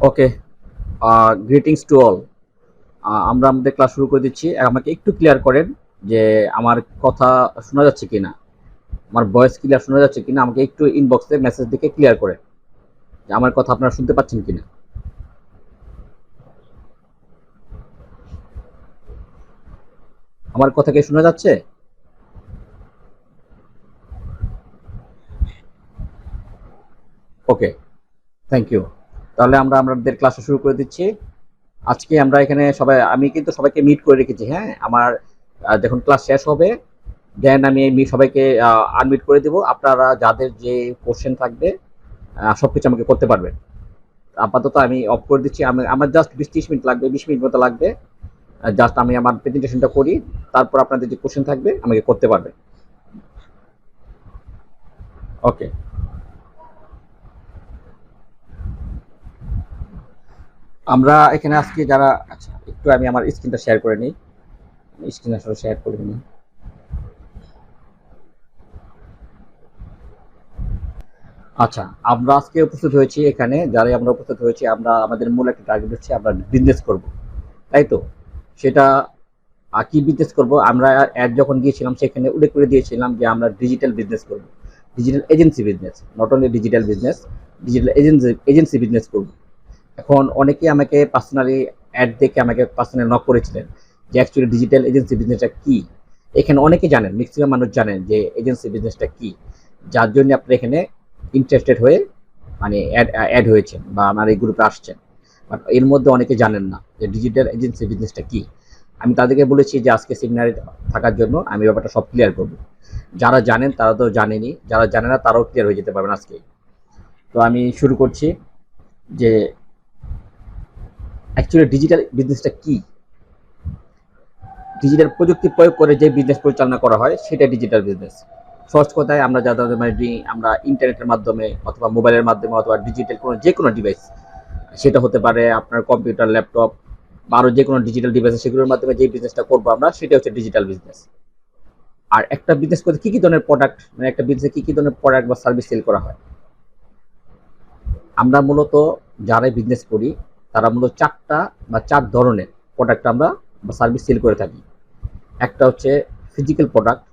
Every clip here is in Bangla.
Okay, greetings to all. আমরা আমাদের ক্লাস শুরু করে দিচ্ছি। আমাকে একটু ক্লিয়ার করেন যে আমার কথা শোনা যাচ্ছে কিনা, আমার ভয়েস ক্লিয়ার শোনা যাচ্ছে কিনা। আমাকে একটু ইনবক্সে মেসেজ দিকে ক্লিয়ার করেন যে আমার কথা আপনারা শুনতে পাচ্ছেন কিনা। আমার কথা কি শোনা যাচ্ছে? ওকে, থ্যাংক ইউ। তাহলে আমরা আমাদের ক্লাস শুরু করে দিচ্ছি। আজকে আমরা এখানে সবাই, আমি কিন্তু সবাইকে মিট করে রেখেছি। হ্যাঁ, আমার যখন ক্লাস শেষ হবে দেন আমি সবাইকে আনমিট করে দেব। আপনারা যাদের যে কোশ্চেন থাকবে সবকিছু আমাকে করতে পারবেন। আপাতত আমি অফ করে দিচ্ছি। আমার জাস্ট 20-30 মিনিট লাগবে, 20 মিনিট মতো লাগবে। জাস্ট আমি আমার প্রেজেন্টেশনটা করি, তারপর আপনাদের যে কোশ্চেন থাকবে আমাকে করতে পারবেন। ওকে, আমরা এখানে আজকে যারা, আচ্ছা একটু আমি আমার স্ক্রিনটা শেয়ার করে নিই। স্ক্রিন আসলে শেয়ার করে নিই। আচ্ছা, আমরা আজকে উপস্থিত হয়েছি এখানে, যারাই আমরা উপস্থিত হয়েছি, আমরা আমাদের মূল একটা টার্গেট হচ্ছে আমরা বিজনেস করব, তাই তো? সেটা কি বিজনেস করব? আমরা অ্যাড যখন দিয়েছিলাম সেখানে উল্লেখ করে দিয়েছিলাম যে আমরা ডিজিটাল বিজনেস করব, digital agency business, not only digital business, digital agency business করব। এখন অনেকেই আমাকে পার্সোনালি অ্যাড দেখে আমাকে পার্সোনালি নক করেছিলেন যে অ্যাকচুয়ালি ডিজিটাল এজেন্সি বিজনেসটা কী। এখানে অনেকে জানেন, ম্যাক্সিমাম মানুষ জানেন যে এজেন্সি বিজনেসটা কী, যার জন্য আপনি এখানে ইন্টারেস্টেড হয়ে মানে অ্যাড হয়েছেন বা আমার এই গ্রুপে আসছেন। বাট এর মধ্যে অনেকে জানেন না যে ডিজিটাল এজেন্সি বিজনেসটা কী। আমি তাদেরকে বলেছি যে আজকে সেমিনারে থাকার জন্য আমি ব্যাপারটা সব ক্লিয়ার করব। যারা জানেন তারা তো জানেনই, যারা জানে না তারাও ক্লিয়ার হয়ে যেতে পারবেন আজকে। তো আমি শুরু করছি যে অ্যাকচুয়ালি ডিজিটাল বিজনেসটা কী। ডিজিটাল প্রযুক্তি প্রয়োগ করে যে বিজনেস পরিচালনা করা হয় সেটা ডিজিটাল বিজনেস। সহজ কথায় আমরা যাদের মানে আমরা ইন্টারনেটের মাধ্যমে অথবা মোবাইলের মাধ্যমে অথবা ডিজিটাল কোনো যে কোনো ডিভাইস, সেটা হতে পারে আপনার কম্পিউটার, ল্যাপটপ বা আরও যে কোনো ডিজিটাল ডিভাইস, সেগুলোর মাধ্যমে যে বিজনেসটা করবো আমরা সেটা হচ্ছে ডিজিটাল বিজনেস। আর একটা বিজনেস করতে কী কী ধরনের প্রোডাক্ট, মানে একটা বিজনেসে কী কী ধরনের প্রোডাক্ট বা সার্ভিস সেল করা হয়। আমরা মূলত যারাই বিজনেস করি তারা মূলত চার ধরনের প্রোডাক্ট আমরা বা সার্ভিস সেল করে থাকি। একটা হচ্ছে ফিজিক্যাল প্রোডাক্ট,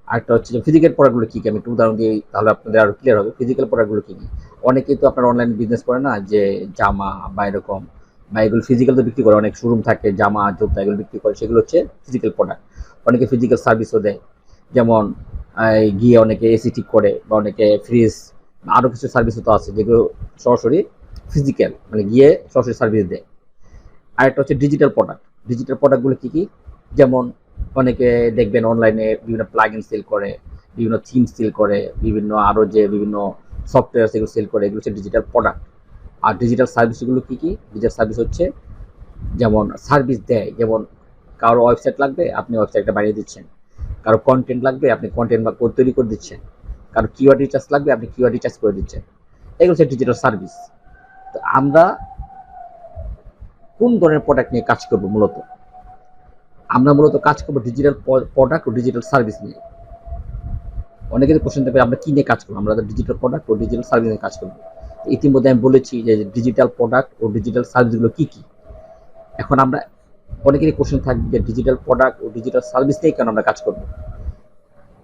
আরেকটা হচ্ছে যে ফিজিক্যাল প্রোডাক্টগুলো কী কী, আমি একটু উদাহরণ দিই তাহলে আপনাদের আরও ক্লিয়ার হবে। ফিজিক্যাল প্রোডাক্টগুলো কী কী? অনেকেই তো আপনার অনলাইনে বিজনেস করে না, যে জামা বা এরকম, বা এগুলো ফিজিক্যাল তো বিক্রি করে, অনেক শোরুম থাকে জামা জুতা এগুলো বিক্রি করে, সেগুলো হচ্ছে ফিজিক্যাল প্রোডাক্ট। অনেকে ফিজিক্যাল সার্ভিসও দেয়, যেমন গিয়ে অনেকে এসি ঠিক করে বা অনেকে ফ্রিজ, আরও কিছু সার্ভিসও তো আছে যেগুলো সরাসরি ফিজিক্যাল, মানে গিয়ে সরাসরি সার্ভিস দেয়। আরেকটা হচ্ছে ডিজিটাল প্রোডাক্ট। ডিজিটাল প্রোডাক্টগুলো কী কী? যেমন অনেকে দেখবেন অনলাইনে বিভিন্ন প্লাগইন সেল করে, বিভিন্ন থিম সেল করে, বিভিন্ন আরও যে বিভিন্ন সফটওয়্যার সেগুলো সেল করে, এগুলো হচ্ছে ডিজিটাল প্রোডাক্ট। আর ডিজিটাল সার্ভিসগুলো কী কী? ডিজিটাল সার্ভিস হচ্ছে যেমন সার্ভিস দেয়, যেমন কারো ওয়েবসাইট লাগবে আপনি ওয়েবসাইটটা বানিয়ে দিচ্ছেন, কারো কন্টেন্ট লাগবে আপনি কন্টেন্ট বা কোড তৈরি করে দিচ্ছেন, কারো কিওয়ার্ড রিচার্জ লাগবে আপনি কিওয়ার্ড রিচার্জ করে দিচ্ছেন। এগুলো হচ্ছে ডিজিটাল সার্ভিস। তো আমরা কোন ধরনের প্রোডাক্ট নিয়ে কাজ করব? আমরা মূলত কাজ করবো ডিজিটাল প্রোডাক্ট ও ডিজিটাল সার্ভিস নিয়ে। অনেকের কোশ্চেন থাকবে আমরা কি নিয়ে কাজ করবো। আমরা ডিজিটাল প্রোডাক্ট ও ডিজিটাল সার্ভিস নিয়ে কাজ করবো। ইতিমধ্যে আমি বলেছি যে ডিজিটাল প্রোডাক্ট ও ডিজিটাল সার্ভিসগুলো কী কী। এখন আমরা অনেকেরই কোশ্চেন থাকবে যে ডিজিটাল প্রোডাক্ট ও ডিজিটাল সার্ভিস নিয়ে কেন আমরা কাজ করব।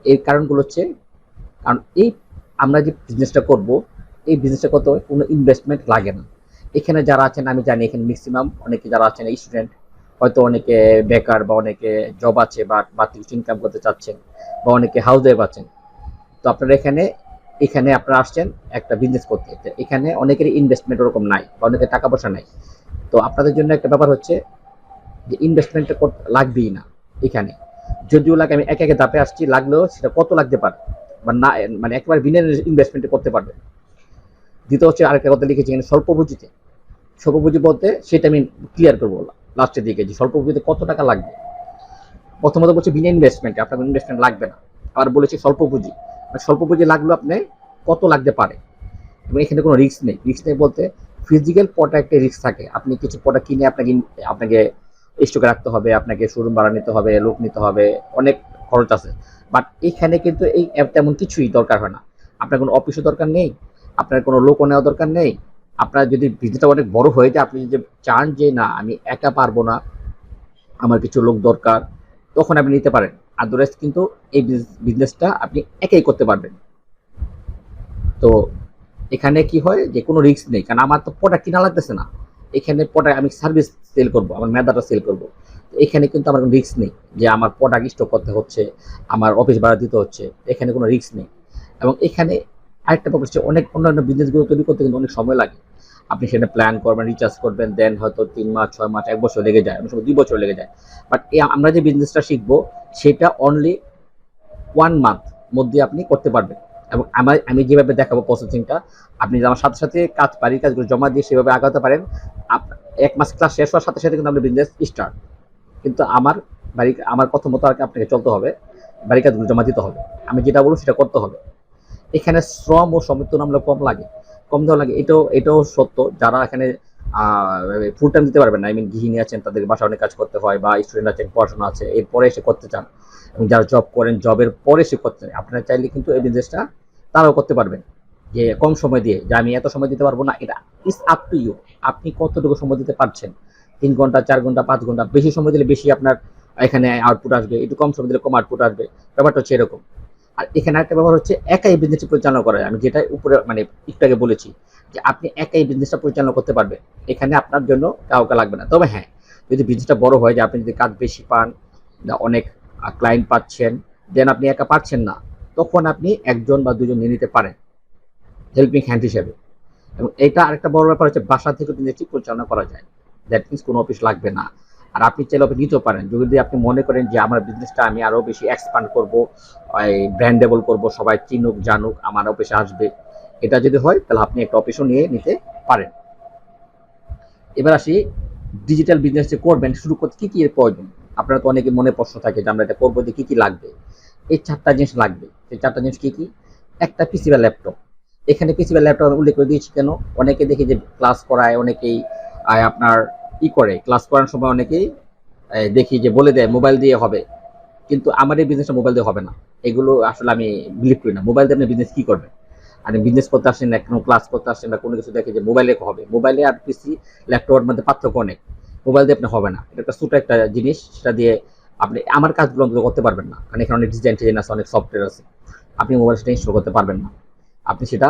এর কারণগুলো হচ্ছে, কারণ এই আমরা যে বিজনেসটা করব, এই বিজনেসটা করতে কোনো ইনভেস্টমেন্ট লাগে না। এখানে যারা আছেন আমি জানি এখানে ম্যাক্সিমাম অনেকে যারা আছেন স্টুডেন্ট, হয়তো অনেকে বেকার বা অনেকে জব আছে বা বাড়তি কিছু ইনকাম করতে চাচ্ছেন, বা অনেকে হাউস ওয়াইফ আছেন। তো আপনারা এখানে এখানে আপনারা আসছেন একটা বিজনেস করতে। এখানে অনেকেরই ইনভেস্টমেন্ট ওরকম নাই বা অনেকের টাকা পয়সা নাই। তো আপনাদের জন্য একটা ব্যাপার হচ্ছে যে ইনভেস্টমেন্টটা লাগবেই না এখানে। যদিও লাগে, আমি একে একে ধাপে আসছি, লাগলেও সেটা কত লাগতে পারে বা না, মানে একেবারে বিনা ইনভেস্টমেন্টে করতে পারবে। দ্বিতীয় হচ্ছে আরেকটা কথা লিখেছি এখানে, স্বল্প পুঁজিতে। স্বল্প পুঁজি বলতে সেটা আমি ক্লিয়ার করবো লাস্টের দিকে, যে স্বল্প পুঁজিতে কত টাকা লাগবে। প্রথমত বলছি বিনা ইনভেস্টমেন্টে, আপনার কোনো ইনভেস্টমেন্ট লাগবে না। আবার বলেছি স্বল্প পুঁজি, মানে স্বল্প পুঁজি লাগলেও আপনি কত লাগতে পারে, এবং এখানে কোনো রিস্ক নেই। রিস্ক নেই বলতে ফিজিক্যাল প্রোডাক্টে রিস্ক থাকে। আপনি কিছু প্রোডাক্ট কিনে আপনাকে স্টকে রাখতে হবে, আপনাকে শোরুম ভাড়া নিতে হবে, লোক নিতে হবে, অনেক খরচ আছে। বাট এখানে কিন্তু এই তেমন কিছুই দরকার হয় না। আপনার কোনো অফিসও দরকার নেই, আপনার কোনো লোকও নেওয়া দরকার নেই, আপনার যদি বিজনেসটা অনেক বড় হয়ে যায়, আপনি যদি চান যে না আমি একা পারবো না, আমার কিছু লোক দরকার, তখন আপনি নিতে পারেন। আদারওয়াইজ কিন্তু এই বিজনেসটা আপনি একাই করতে পারবেন। তো এখানে কি হয় যে কোনো রিস্ক নেই, কারণ আমার তো প্রোডাক্ট কিনা লাগতেছে না, এখানে প্রোডাক্ট আমি সার্ভিস সেল করব, আমার মেধাটা সেল করব। এখানে কিন্তু আমার কোনো রিস্ক নেই যে আমার প্রোডাক্ট স্টক করতে হচ্ছে, আমার অফিস ভাড়া দিতে হচ্ছে, এখানে কোনো রিস্ক নেই। এবং এখানে আরেকটা ব্যাপার হচ্ছে, অনেক অন্যান্য বিজনেসগুলো তৈরি করতে কিন্তু অনেক সময় লাগে। আপনি সেটা প্ল্যান করবেন, রিচার্জ করবেন, দেন হয়তো 3 মাস 6 মাস 1 বছর লেগে যায়, অনেক সময় 2 বছর লেগে যায়। বাট আমরা যে বিজনেসটা শিখবো সেটা অনলি 1 মান্থ মধ্যে আপনি করতে পারবেন। এবং আমি যেভাবে দেখাবো প্রসেসিংটা, আপনি আমার সাথে সাথে বাড়ির কাজগুলো জমা দিয়ে সেভাবে আগাতে পারেন। 1 মাস ক্লাস শেষ হওয়ার সাথে সাথে কিন্তু আপনার বিজনেস স্টার্ট। কিন্তু আমার কথা মতো আর কি আপনাকে চলতে হবে, বাড়ির কাজগুলো জমা দিতে হবে, আমি যেটা বলবো সেটা করতে হবে। এখানে শ্রম ও সময় তুলনামূলক কম দেওয়া লাগে, এটাও সত্য। যারা এখানে ফুল টাইম দিতে পারবেন না, গৃহিণী আছেন, তাদের বাসায় অনেক কাজ করতে হয়, বা স্টুডেন্ট আছেন, পড়াশোনা আছে, এরপরে এসে করতে চান, এবং যারা জব করেন, জবের পরে এসে করতে চান, আপনারা চাইলে কিন্তু এই বিজনেসটা তারাও করতে পারবেন। যে কম সময় দিয়ে যে আমি এত সময় দিতে পারবো না, এটা ইস আপ টু ইউ। আপনি কতটুকু সময় দিতে পারছেন, 3 ঘন্টা 4 ঘন্টা 5 ঘন্টা, বেশি সময় দিলে বেশি আপনার এখানে আউটপুট আসবে, একটু কম সময় দিলে কম আউটপুট আসবে, ব্যাপারটা হচ্ছে এরকম। আর এখানে একটা ব্যাপার হচ্ছে, একাই বিজনেস পরিচালনা করা যায়। আমি যেটা উপরে একটু আগে বলেছি যে আপনি একাই বিজনেসটা পরিচালনা করতে পারবেন, এখানে আপনার জন্য কাউকে লাগবে না। তবে হ্যাঁ, যদি বিজনেসটা বড় হয়, যে আপনি যদি কাজ বেশি পান, অনেক ক্লায়েন্ট পাচ্ছেন, দেন আপনি একা পারছেন না, তখন আপনি 1 জন বা 2 জন নিয়ে নিতে পারেন হেল্পিং হ্যান্ড হিসেবে। এবং এটা আরেকটা বড় ব্যাপার হচ্ছে, বাসা থেকে বিজনেসটি পরিচালনা করা যায়। দ্যাট মিনস কোনো অফিস লাগবে না। আর আপনি চাইলে অফিস নিতেও পারেন, যদি আপনি মনে করেন যে আমার বিজনেসটা আমি আরো বেশি এক্সপান্ড করবো, ব্র্যান্ডেবল করবো, সবাই চিনুক জানুক, আমার অফিসে আসবে, এটা যদি হয় তাহলে আপনি একটা অফিসও নিয়ে নিতে পারেন। এবার আসি, ডিজিটাল বিজনেস যে করবেন, শুরু করতে কি কি এর প্রয়োজন। আপনারা তো অনেকে মনে প্রশ্ন থাকে যে আমরা এটা করবো, যে কি কি লাগবে। এই 4টা জিনিস লাগবে। এই 4টা জিনিস কি কি? একটা পিসি বা ল্যাপটপ। এখানে পিসি বা ল্যাপটপ উল্লেখ করে দিয়েছি কেন, অনেকে দেখি যে ক্লাস করায়, অনেকেই আপনার করে ক্লাস করার সময় অনেকেই দেখি যে বলে দেয় মোবাইল দিয়ে হবে, কিন্তু আমার এই বিজনেসটা মোবাইল দিয়ে হবে না। এগুলো আসলে আমি বিলিভ করি না। মোবাইল দিয়ে আপনি বিজনেস কি করবেন? আপনি বিজনেস করতে আসেন না, কোনো ক্লাস করতে আসেন না, কোনো কিছু দেখে যে মোবাইলে হবে, মোবাইলে আর পিসি ল্যাপটপের মধ্যে পার্থক্য অনেক। মোবাইল দিয়ে আপনি হবে না, এটা একটা ছোট একটা জিনিস, সেটা দিয়ে আপনি আমার কাজগুলো অন্তত করতে পারবেন না, কারণ এখানে অনেক ডিজাইন আছে, অনেক সফটওয়্যার আছে, আপনি মোবাইল সেটা ইনস্টল করতে পারবেন না, আপনি সেটা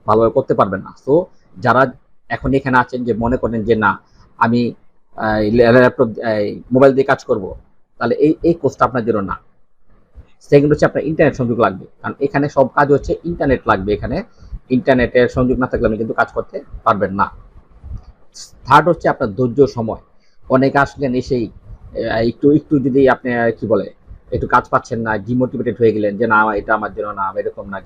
ভালোভাবে করতে পারবেন না। সো যারা এখন এখানে আছেন, যে মনে করেন যে না আমি ল্যাপটপ মোবাইল দিয়ে কাজ করব, তাহলে এই কোর্সটা আপনার জন্য না। সেকেন্ড হচ্ছে আপনার ইন্টারনেট সংযোগ লাগবে, কারণ এখানে সব কাজ হচ্ছে ইন্টারনেট লাগবে, এখানে ইন্টারনেটের সংযোগ না থাকলে আপনি কিন্তু কাজ করতে পারবেন না। থার্ড হচ্ছে আপনার ধৈর্য সময়। অনেকে আসলেন এসেই একটু একটু যদি আপনি কি বলে একটু কাজ পাচ্ছেন না, ডিমোটিভেটেড হয়ে গেলেন যে না এটা আমার জন্য না, আমি এরকম না,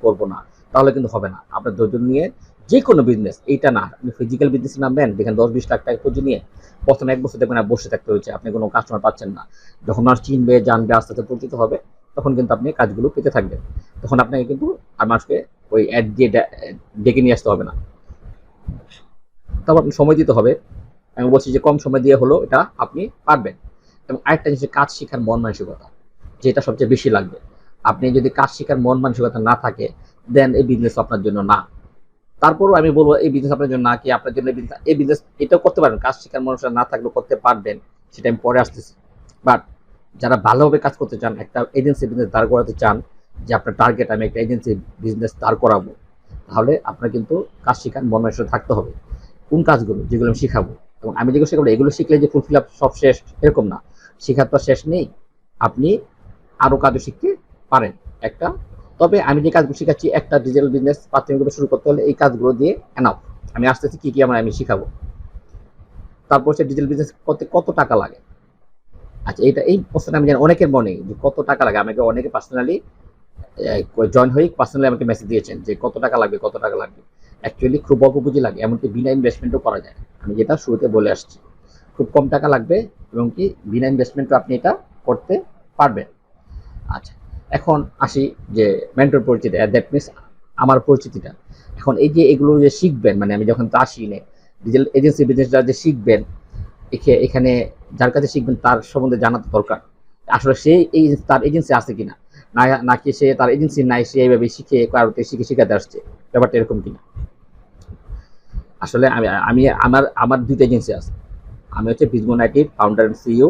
করবো না, তাহলে কিন্তু হবে না। আপনার ধৈর্য নিয়ে যে কোনো বিজনেস, এইটা না আপনি ফিজিক্যাল বিজনেস নামবেন যেখানে 10-20 লাখ টাকা পুঁজি নিয়ে, প্রথম 1 বছর দেখবেন আর বসে থাকতে হয়েছে, আপনি কোনো কাস্টমার পাচ্ছেন না। যখন মানুষ চিনবে জানবে, আস্তে আস্তে পরিচিত হবে, তখন কিন্তু আপনি কাজগুলো পেতে থাকবেন। তখন আপনাকে কিন্তু আর মানুষকে ওই অ্যাড দিয়ে ডেকে নিয়ে আসতে হবে না। তবে আপনি সময় দিতে হবে। আমি বলছি যে কম সময় দিয়ে হলো এটা আপনি পারবেন। এবং আরেকটা জিনিস, কাজ শেখার মন মানসিকতা, যেটা সবচেয়ে বেশি লাগবে। আপনি যদি কাজ শেখার মন মানসিকতা না থাকে, দেন এই বিজনেস আপনার জন্য না। তারপরও আমি বলবো এই বিজনেস আপনার জন্য না, কি আপনার জন্য এই বিজনেস এটাও করতে পারবেন, কাজ শেখার মানসিকতা না থাকলেও করতে পারবেন, সেটা আমি পরে আসতেছি। বাট যারা ভালোভাবে কাজ করতে চান, একটা এজেন্সি বিজনেস দাঁড় করাতে চান, যে আপনার টার্গেট আমি একটা এজেন্সি বিজনেস দাঁড় করাবো, তাহলে আপনার কিন্তু কাজ শেখার মন মানসিকতা থাকতে হবে। কোন কাজগুলো, যেগুলো আমি শিখাবো, এবং আমি যেগুলো শেখাবো এগুলো শিখলে যে ফুলফিল আপ সব শেষ এরকম না, শেখার তো শেষ নেই, আপনি আরো কাজও শিখতে পারেন একটা। তবে আমি যে কাজগুলো শিখাচ্ছি, একটা ডিজিটাল বিজনেস প্রাথমিকভাবে শুরু করতে হলে এই কাজগুলো দিয়ে এনাফ। আমি আসতেছি কি কি আমি শিখাবো। তারপর হচ্ছে ডিজিটাল বিজনেস করতে কত টাকা লাগে। আচ্ছা, এই প্রশ্নটা আমি জানি অনেকের মনে, যে কত টাকা লাগে। আমাকে অনেকে পার্সোনালি জয়েন হয়ে পার্সোনালি আমাকে মেসেজ দিয়েছেন যে কত টাকা লাগবে, কত টাকা লাগবে। অ্যাকচুয়ালি খুব অল্প পুঁজি লাগে, এমনকি বিনা ইনভেস্টমেন্টও করা যায়। আমি যেটা শুরুতে বলে আসছি, খুব কম টাকা লাগবে, এবং কি বিনা ইনভেস্টমেন্টও আপনি এটা করতে পারবেন। আচ্ছা, এখন আসি যে মেন্টর পরিচিতি, দ্যাট মিনস আমার পরিচিতিটা। এখন এই যে এগুলো যে শিখবেন, আমি যখন তো আসি নে ডিজিটাল এজেন্সি বিজনেসটা যে শিখবেন, এখানে যার কাছে শিখবেন তার সম্বন্ধে জানা তো দরকার। আসলে সে তার এজেন্সি আছে কিনা, নাকি সে তার এজেন্সি নাই, সে এইভাবে শিখে কারোতে শিখে শিখাতে আসছে, ব্যাপারটা এরকম কিনা। আসলে আমি আমি আমার আমার দুইটা এজেন্সি আছে। আমি হচ্ছে বিজমন আইটির ফাউন্ডার এন্ড সিইও।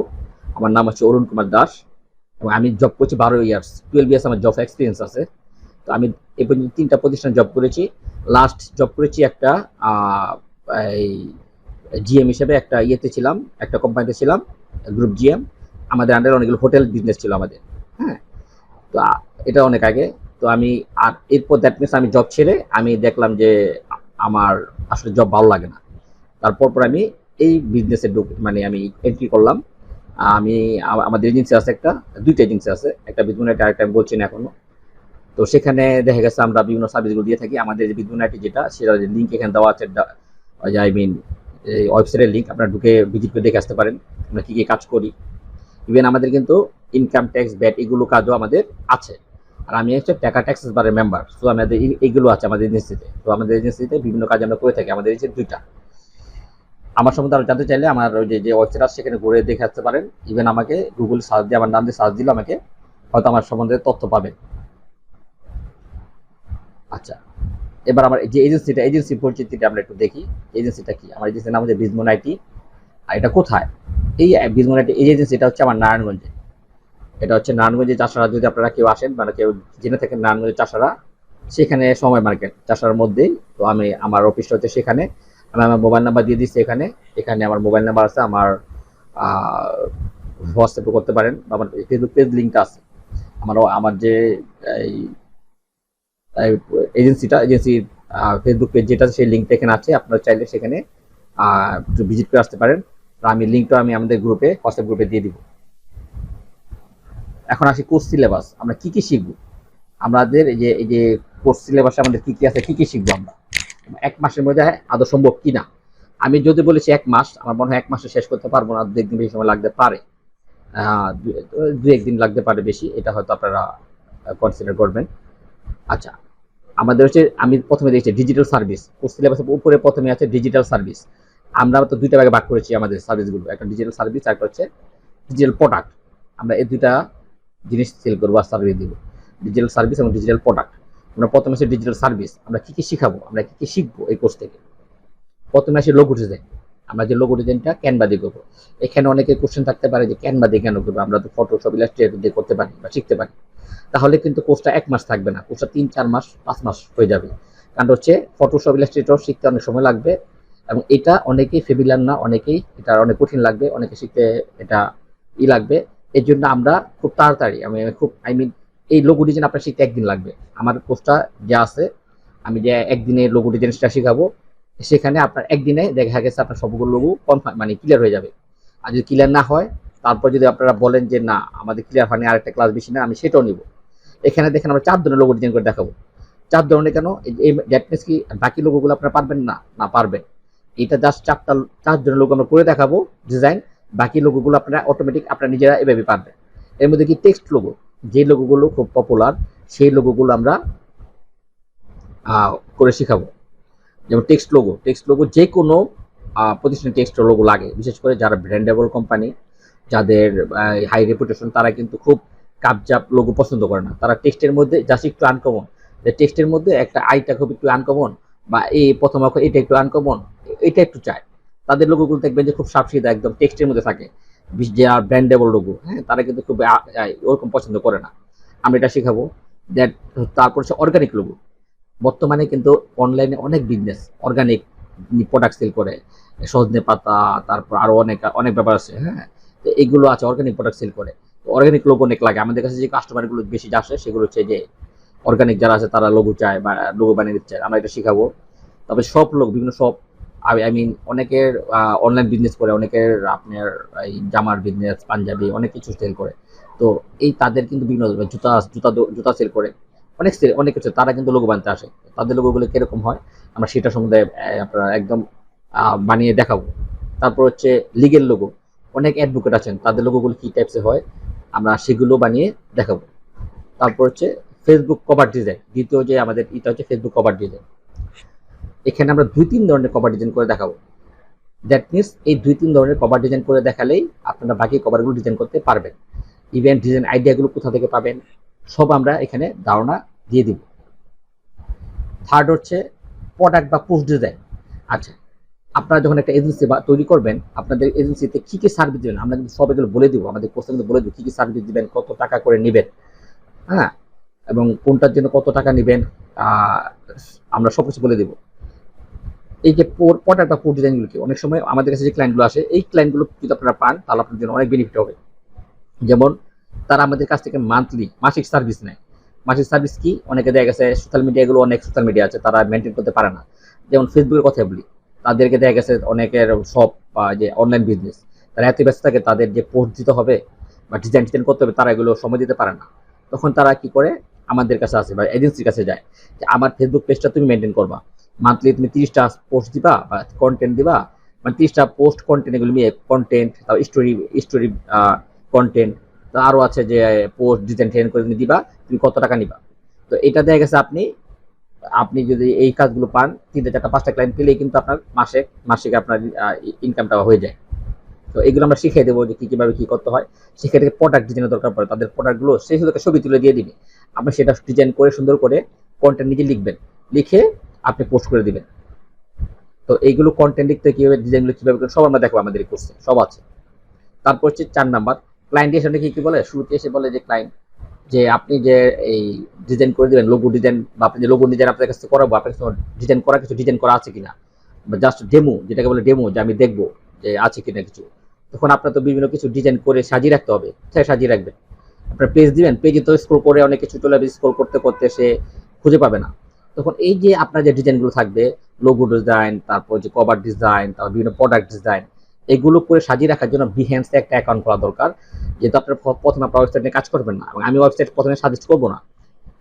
আমার নাম হচ্ছে অরুণ কুমার দাস এবং আমি জব করছি 12 ইয়ার্স, 12 ইয়ার্স আমার জব এক্সপিরিয়েন্স আছে। তো আমি এই পর্যন্ত 3টা প্রতিষ্ঠানে জব করেছি। লাস্ট জব করেছি একটা এই জিএম হিসেবে একটা ইয়েতে ছিলাম, একটা কোম্পানিতে ছিলাম, গ্রুপ জিএম। আমাদের আন্ডারে অনেকগুলো হোটেল বিজনেস ছিল আমাদের। হ্যাঁ, তো এটা অনেক আগে। তো আমি আর এরপর দ্যাট মিনস আমি জব ছেড়ে আমি দেখলাম যে আমার আসলে জব ভালো লাগে না। তারপর আমি এই বিজনেসে মানে আমি এন্ট্রি করলাম। আমি আমাদের এজেন্সি আছে একটা, দুইটা এজেন্সি আছে, একটা বিজনেস আরেকটা আমি বলছি না এখনো। তো সেখানে দেখা গেছে আমরা বিভিন্ন সার্ভিসগুলো দিয়ে থাকি। আমাদের যে বিদ্যুৎ আইটি যেটা, সেটা লিঙ্ক এখানে দেওয়া আছে। আই মিন এই ওয়েবসাইটের লিঙ্ক, আপনারা ঢুকে ভিজিট করে দেখে আসতে পারেন আমরা কী কী কাজ করি। ইভেন আমাদের কিন্তু ইনকাম ট্যাক্স, ব্যাট এগুলো কাজও আমাদের আছে। আর আমি হচ্ছে টাকা ট্যাক্সেস বারের মেম্বার, সো আমাদের এইগুলো আছে আমাদের এজেন্সিতে। তো আমাদের এজেন্সিতে বিভিন্ন কাজ আমরা করে থাকি। আমাদের এজেন্সি দুইটা। আমার সম্বন্ধে আরও জানতে চাইলে আমার ওই যে ওয়েবসাইট আছে সেখানে ঘুরে দেখে আসতে পারেন। ইভেন আমাকে গুগল সার্চ দিয়ে, আমার নাম দিয়ে সার্চ দিলে আমাকে হয়তো আমার সম্বন্ধে তথ্য পাবেন। আচ্ছা, এবার আমার যে এজেন্সিটা, এজেন্সি পরিচিতিটা আমরা একটু দেখি। এজেন্সিটা কি? আমার এজেন্সির নাম হচ্ছে বিজমন আইটি। আর এটা কোথায়? এই বিজমন আইটি এই এজেন্সিটা হচ্ছে আমার নারায়ণগঞ্জে। এটা হচ্ছে নারায়ণগঞ্জে চাষারা। যদি আপনারা কেউ আসেন, মানে কেউ জেনে থাকেন নারায়ণগঞ্জের চাষারা, সেখানে সময় মার্কেট চাষার মধ্যেই। তো আমি আমার অফিসটা হচ্ছে সেখানে। আমি আমার মোবাইল নাম্বার দিয়ে দিচ্ছি এখানে। এখানে আমার মোবাইল নাম্বার আছে, আমার হোয়াটসঅ্যাপে করতে পারেন, বা আমার ফেসবুক পেজ লিঙ্কটা আছে। আমার যে এই এজেন্সির ফেসবুক পেজ যেটা, সেই লিঙ্কটা এখানে আছে। আপনারা চাইলে সেখানে একটু ভিজিট করে আসতে পারেন। আর আমি লিঙ্কটা আমি আমাদের গ্রুপে, হোয়াটসঅ্যাপ গ্রুপে দিয়ে দিব। এখন আসি কোর্স সিলেবাস, আমরা কি কি শিখবো। আমাদের এই যে কোর্স সিলেবাসে আমাদের কি কি আছে, কি কি শিখবো আমরা, 1 মাসের মধ্যে আদৌ সম্ভব কিনা। আমি যদি বলেছি 1 মাস, আমার মনে হয় 1 মাসে শেষ করতে পারবো না, 2 একদিন বেশি সময় লাগতে পারে। 2 একদিন লাগতে পারে বেশি, এটা হয়তো আপনারা কনসিডার করবেন। আচ্ছা, আমাদের হচ্ছে, আমি প্রথমে দেখছি ডিজিটাল সার্ভিস। কোর্স সিলেবাসের উপরে প্রথমে আছে ডিজিটাল সার্ভিস। আমরা তো দুইটা ভাগে ভাগ করেছি আমাদের সার্ভিসগুলো, একটা ডিজিটাল সার্ভিস, একটা হচ্ছে ডিজিটাল প্রোডাক্ট। আমরা এই দুইটা জিনিস সেল করবো আর সার্ভিস দিব, ডিজিটাল সার্ভিস এবং ডিজিটাল প্রোডাক্ট। আমরা প্রথমে হচ্ছে ডিজিটাল সার্ভিস। আমরা কি কি শিখাবো, আমরা কি কি শিখবো এই কোর্স থেকে। প্রথমে আসে লোগো ডিজাইন। আমরা যে লোগো ডিজাইনটা ক্যানভা দিয়ে করবো। এখানে অনেকে কোশ্চেন থাকতে পারে যে ক্যানভা দিয়ে কেন করবো, আমরা তো ফটোশপ, ইলাস্ট্রেটর দিয়ে করতে পারি বা শিখতে পারি। তাহলে কিন্তু কোর্সটা 1 মাস থাকবে না, কোর্সটা 3-4 মাস, 5 মাস হয়ে যাবে। কারণ হচ্ছে ফটোশপ, ইলাস্ট্রেটর শিখতে অনেক সময় লাগবে, এবং এটা অনেকেই ফেমিলিয়ার না, অনেকেই এটা অনেক কঠিন লাগবে, অনেকে শিখতে এটা লাগবে। এর জন্য আমরা খুব তাড়াতাড়ি, আই মিন এই লোগো ডিজাইন আপনার শিখতে 1 দিন লাগবে। আমার কোর্সটা যা আছে, আমি যে একদিনে লোগো ডিজাইনটা শেখাবো, সেখানে আপনার একদিনে দেখা গেছে আপনার সবগুলো লোগো কনফার্ম, মানে ক্লিয়ার হয়ে যাবে। আর যদি ক্লিয়ার না হয়, তারপর যদি আপনারা বলেন যে না আমাদের ক্লিয়ার হয়নি, আরেকটা ক্লাস বেশি না, আমি সেটাও নিব। এখানে দেখেন আমরা 4 ধরনের লোগো ডিজাইন করে দেখাবো। 4 ধরনের কেন? এই দ্যাট মিনস কি বাকি লোগোগুলো আপনারা পারবেন না? না, পারবেন। এটা জাস্ট 4 ধরনের লোগো আমরা করে দেখাবো ডিজাইন। বাকি লোগোগুলো আপনারা অটোমেটিক আপনারা নিজেরা এভাবে পারবেন। এর মধ্যে কি টেক্সট লোগো, যে লোগোগুলো খুব পপুলার, সেই লোগোগুলো আমরা করে শিখাবো। যেমন টেক্সট লোগো যে কোনো প্রতিষ্ঠানের টেক্সট লোগো লাগে, বিশেষ করে যারা ব্র্যান্ডেবল কোম্পানি, যাদের হাই রেপুটেশন, তারা কিন্তু খুব কাপজাপ লোগো পছন্দ করে না। তারা টেক্সটের মধ্যে জাস্ট একটু আনকমন, টেক্সটের মধ্যে একটা আইটা খুব একটু আনকমন, বা এই প্রথম অক্ষর এটা একটু আনকমন, এটা একটু চায়। তাদের লোগোগুলো দেখবেন যে খুব সাপসিধা একদম টেক্সটের মধ্যে থাকে। যে আর ব্র্যান্ডেবল লোগো, হ্যাঁ, তারা কিন্তু খুব ওরকম পছন্দ করে না। আমরা এটা শেখাবো। দ্যাট, তারপর হচ্ছে অর্গানিক লোগো। বর্তমানে কিন্তু অনলাইনে অনেক বিজনেস অর্গানিক প্রোডাক্ট সেল করে, সজনে পাতা, তারপর আরো অনেক অনেক ব্যাপার আছে। হ্যাঁ, তো এইগুলো আছে, অর্গানিক প্রোডাক্ট সেল করে। অর্গানিক লোগো অনেক লাগে আমাদের কাছে। যে কাস্টমারগুলো বেশি আসে সেগুলো হচ্ছে যে অর্গানিক যারা আছে, তারা লোগো চায় বা লোগো বানিয়ে দিতে চায়, আমরা এটা শিখাবো। তবে সব লোক, বিভিন্ন সব, আই মিন অনেকের অনলাইন বিজনেস করে, অনেকের আপনার এই জামার বিজনেস, পাঞ্জাবি, অনেক কিছু সেল করে। তো এই তাদের কিন্তু বিভিন্ন জুতা জুতা জুতা সেল করে, অনেক কিছু, তারা কিন্তু লোগো বানাতে আসে। তাদের লোগোগুলো কিরকম হয় আমরা সেটা সম্বন্ধে আপনারা একদম বানিয়ে দেখাবো। তারপর হচ্ছে লিগেল লোগো। অনেক অ্যাডভোকেট আছেন, তাদের লোগোগুলো কি টাইপসের হয় আমরা সেগুলো বানিয়ে দেখাবো। তারপর হচ্ছে ফেসবুক কভার ডিজাইন। দ্বিতীয় যে আমাদের এটা হচ্ছে ফেসবুক কভার ডিজাইন। এখানে আমরা 2-3 ধরনের কভার ডিজাইন করে দেখাবো। দ্যাট মিনস এই 2-3 ধরনের কভার ডিজাইন করে দেখালেই আপনারা বাকি কভারগুলো ডিজাইন করতে পারবেন। ইভেন ডিজাইন আইডিয়াগুলো কোথা থেকে পাবেন সব আমরা এখানে ধারণা দিয়ে দিব। থার্ড হচ্ছে প্রোডাক্ট বা পোস্ট ডিজাইন। আচ্ছা, আপনারা যখন একটা এজেন্সি তৈরি করবেন, আপনাদের এজেন্সিতে কি কি সার্ভিস দিবেন আমরা কিন্তু সব এগুলো বলে দিব, আমাদের কোর্সে কিন্তু বলে দিব কি কি সার্ভিস দিবেন, কত টাকা করে নেবেন, হ্যাঁ, এবং কোনটার জন্য কত টাকা নেবেন, আমরা সবকিছু বলে দিব। এই যে প্রোডাক্ট বা পোস্ট ডিজাইনগুলো কি অনেক সময় আমাদের কাছে যে ক্লায়েন্টগুলো আসে, এই ক্লায়েন্টগুলো যদি আপনারা পান তাহলে আপনার জন্য অনেক বেনিফিট হবে। যেমন তারা আমাদের কাছ থেকে মাসিক সার্ভিস নেয়। মাসিক সার্ভিস কি, অনেকে দেখা গেছে সোশ্যাল মিডিয়াগুলো, অনেক সোশ্যাল মিডিয়া আছে তারা মেনটেন করতে পারে না। যেমন ফেসবুকের কথা বলি, তাদেরকে দেখা গেছে অনেকের সব যে অনলাইন বিজনেস, তারা এত ব্যস্ত থাকে তাদের যে পোস্ট দিতে হবে বা ডিজাইন করতে হবে, তারা এগুলো সময় দিতে পারে না। তখন তারা কি করে, আমাদের কাছে আসে বা এজেন্সির কাছে যায় যে আমার ফেসবুক পেজটা তুমি মেনটেন করবা, মান্থলি তুমি 30টা পোস্ট দিবা বা কন্টেন্ট দিবা, মানে 30টা পোস্ট কন্টেন্ট, এগুলো নিয়ে কন্টেন্ট, তারপর স্টোরি কন্টেন্ট, আরো আছে যে পোস্ট ডিজাইন করে তুমি দিবা, তুমি কত টাকা নিবা। তো এটা দেখা গেছে আপনি আপনি যদি এই কাজগুলো পান, 3টা 4টা 5টা ক্লায়েন্ট পেলেই কিন্তু আপনার মাসিক আপনার ইনকামটা হয়ে যায়। তো এগুলো আমরা শিখিয়ে দেবো যে কিভাবে কি করতে হয়। সেক্ষেত্রে প্রোডাক্ট ডিজাইনের দরকার পড়ে, তাদের প্রোডাক্টগুলো সেই সুযোগে ছবি তুলে দিয়ে দিবে, আপনি সেটা ডিজাইন করে সুন্দর করে কন্টেন্ট নিজে লিখবেন, লিখে আপনি পোস্ট করে দিবেন। তো এইগুলো কন্টেন্ট লিখতে কিভাবে, ডিজাইনগুলো কিভাবে সব আমরা দেখবো, আমাদের কোর্সে সব আছে। তারপর হচ্ছে 4 নাম্বার, ক্লায়েন্ট এসে কি বলে, শুরুতে এসে বলে যে ক্লায়েন্ট যে আপনি যে এই ডিজাইন করে দিবেন লোগো ডিজাইন, বা আপনি যে লোগো ডিজাইন আপনার কাছে করাবো, আপনার কাছে কিছু ডিজাইন করা আছে কিনা, বা জাস্ট ডেমো, যেটাকে বলে ডেমো, যে আমি দেখবো যে আছে কিনা কিছু। তখন আপনার তো বিভিন্ন কিছু ডিজাইন করে সাজিয়ে রাখতে হবে, সাজিয়ে রাখবেন। আপনার পেজ দিবেন, পেজে তো স্ক্রল করে অনেক কিছু চলে আসবে, স্ক্রল করতে করতে সে খুঁজে পাবে না। তখন এই যে আপনার যে ডিজাইনগুলো থাকবে, লোগো ডিজাইন, তারপর যে কভার ডিজাইন, তারপর বিভিন্ন প্রোডাক্ট ডিজাইন, এগুলো করে সাজিয়ে রাখার জন্য বিহেন্সে একটা অ্যাকাউন্ট খোলা দরকার। যেহেতু আপনার প্রথমে আপনার ওয়েবসাইট নিয়ে কাজ করবেন না, এবং আমি ওয়েবসাইট প্রথমে সাজেস্ট করবো না।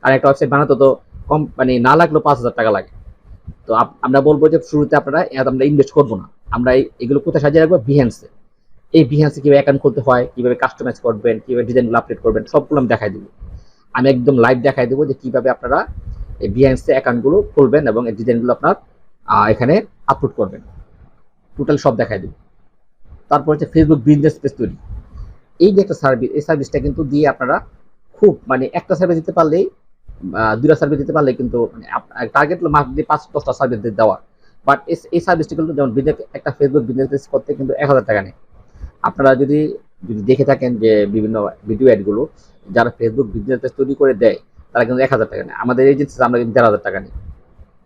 আর একটা ওয়েবসাইট বানাতে তো কম, মানে না লাগলেও 5,000 টাকা লাগে। তো আমরা বলবো যে শুরুতে আপনারা আমরা ইনভেস্ট করবো না, আমরা এগুলো কোথায় সাজিয়ে রাখবো, বিহেন্সে। এই বিহেন্সে কিভাবে অ্যাকাউন্ট খুলতে হয়, কিভাবে কাস্টমাইজ করবেন, কিভাবে ডিজাইনগুলো আপডেট করবেন, সবগুলো আমি দেখাই দেবো। আমি একদম লাইভ দেখাই দেবো যে কিভাবে আপনারা এই বিহেন্সে অ্যাকাউন্টগুলো খুলবেন এবং এই ডিজাইনগুলো আপনার এখানে আপলোড করবেন, টোটাল সব দেখাই দেবো। তারপর হচ্ছে ফেসবুক বিজনেস পেজ তৈরি, এই যে একটা সার্ভিস, এই সার্ভিসটা কিন্তু দিয়ে আপনারা খুব, মানে একটা সার্ভিস দিতে পারলেই, 2টা সার্ভিস দিতে পারলে কিন্তু, মানে টার্গেট হলো মান্থলি 5-10টা সার্ভিস দেওয়া। বাট এই সার্ভিসটি কিন্তু, যেমন একটা ফেসবুক বিজনেস পেজ করতে কিন্তু 1,000 টাকা নেয়। আপনারা যদি দেখে থাকেন যে বিভিন্ন ভিডিও অ্যাডগুলো, যারা ফেসবুক বিজনেস পেজ তৈরি করে দেয় তারা কিন্তু 1,000 টাকা নেয়। আমাদের এজেন্সি আমরা কিন্তু 1,500 টাকা নিই।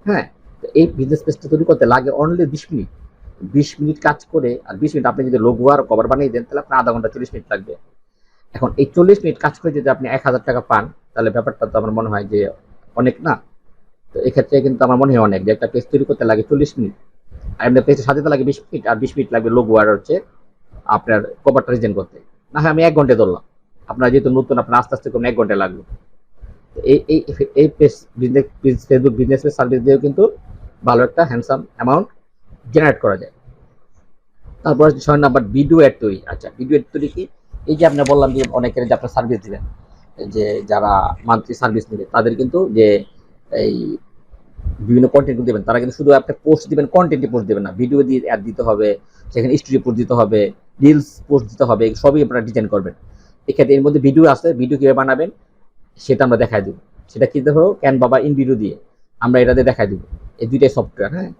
হ্যাঁ, তো এই বিজনেস পেজটা তৈরি করতে লাগে অনলি 20 মিনিট। 20 মিনিট কাজ করে, আর 20 মিনিট আপনি যদি লোগো আর কভার বানিয়ে দেন, তাহলে আপনার আধা ঘন্টা 40 মিনিট লাগবে। এখন এই 40 মিনিট কাজ করে যদি আপনি 1,000 টাকা পান, তাহলে ব্যাপারটা তো আমার মনে হয় যে অনেক না। তো এক্ষেত্রে কিন্তু আমার মনে হয় অনেক, যে একটা পেজ তৈরি করতে লাগে 40 মিনিট, আর এমনি পেজে সাজাতে লাগে 20 মিনিট, আর 20 মিনিট লাগবে লোগো আর হচ্ছে আপনার কভারটা ডিজাইন করতে। না হয় আমি 1 ঘন্টায় ধরলাম, আপনার যেহেতু নতুন, আপনার আস্তে আস্তে কোনো 1 ঘন্টায় লাগলো। এই এই এই page Facebook business page service দিয়েও কিন্তু ভালো একটা হ্যান্ডসাম অ্যামাউন্ট জেনারেট করা যায়। তারপর 6 নাম্বার, ভিডিও অ্যাড তৈরি। আচ্ছা, ভিডিও অ্যাড তৈরি কি, এই যে আপনার বললাম যে অনেকের যে আপনার সার্ভিস দিবেন, যে যারা মান্থলি সার্ভিস নেবে তাদের কিন্তু যে এই বিভিন্ন কন্টেন্ট দেবেন, তারা কিন্তু শুধু একটা পোস্ট দিবেন, কন্টেন্টে পোস্ট দেবেন না, ভিডিও দিয়ে অ্যাড দিতে হবে, সেখানে স্টোরি পোস্ট দিতে হবে, রিলস পোস্ট দিতে হবে, সবই আপনারা ডিজাইন করবেন। এক্ষেত্রে এর মধ্যে ভিডিও আছে, ভিডিও কীভাবে বানাবেন সেটা আমরা দেখাই দেবো। সেটা কী দেবো, ক্যানভা বা ইনভিডিও দিয়ে আমরা এটাতে দেখাই দেবো, এই 2টাই সফটওয়্যার। হ্যাঁ,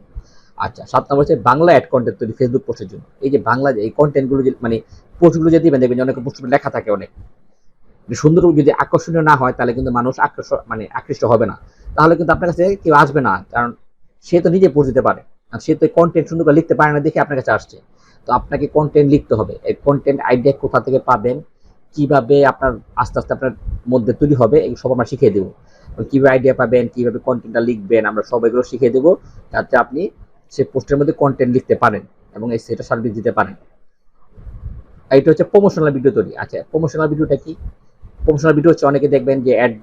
আচ্ছা, 7 নম্বর হচ্ছে বাংলা অ্যাড কন্টেন্ট তৈরি ফেসবুক পোস্টের জন্য। এই যে বাংলা, এই কন্টেন্টগুলো মানে পোস্টগুলো যে দিবেন, দেখবেন অনেক পোস্ট লেখা থাকে অনেক সুন্দর, যদি আকর্ষণীয় না হয় তাহলে কিন্তু মানুষ আকৃষ্ট হবে না, তাহলে কিন্তু আপনার কাছে কেউ আসবে না, কারণ সে তো নিজে পোস্ট দিতে পারে, আর সে তো কন্টেন্ট সুন্দর করে লিখতে পারে না দেখে আপনার কাছে আসছে। তো আপনাকে কন্টেন্ট লিখতে হবে, এই কন্টেন্ট আইডিয়া কোথা থেকে পাবেন, কিভাবে আপনার আস্তে আস্তে আপনার মধ্যে তৈরি হবে, এই সব আমরা শিখিয়ে দেবো। কিভাবে আইডিয়া পাবেন, কিভাবে কন্টেন্টটা লিখবেন, আমরা সব এগুলো শিখিয়ে দেবো, যাতে আপনি সে পোস্টের মধ্যে কন্টেন্ট লিখতে পারেন এবং সেটা সার্ভিস দিতে পারেন। এটা হচ্ছে প্রমোশনাল ভিডিও তৈরি। আচ্ছা, প্রমোশনাল ভিডিওটা কি, প্রমোশনাল ভিডিও হচ্ছে অনেকে দেখবেন যে অ্যাড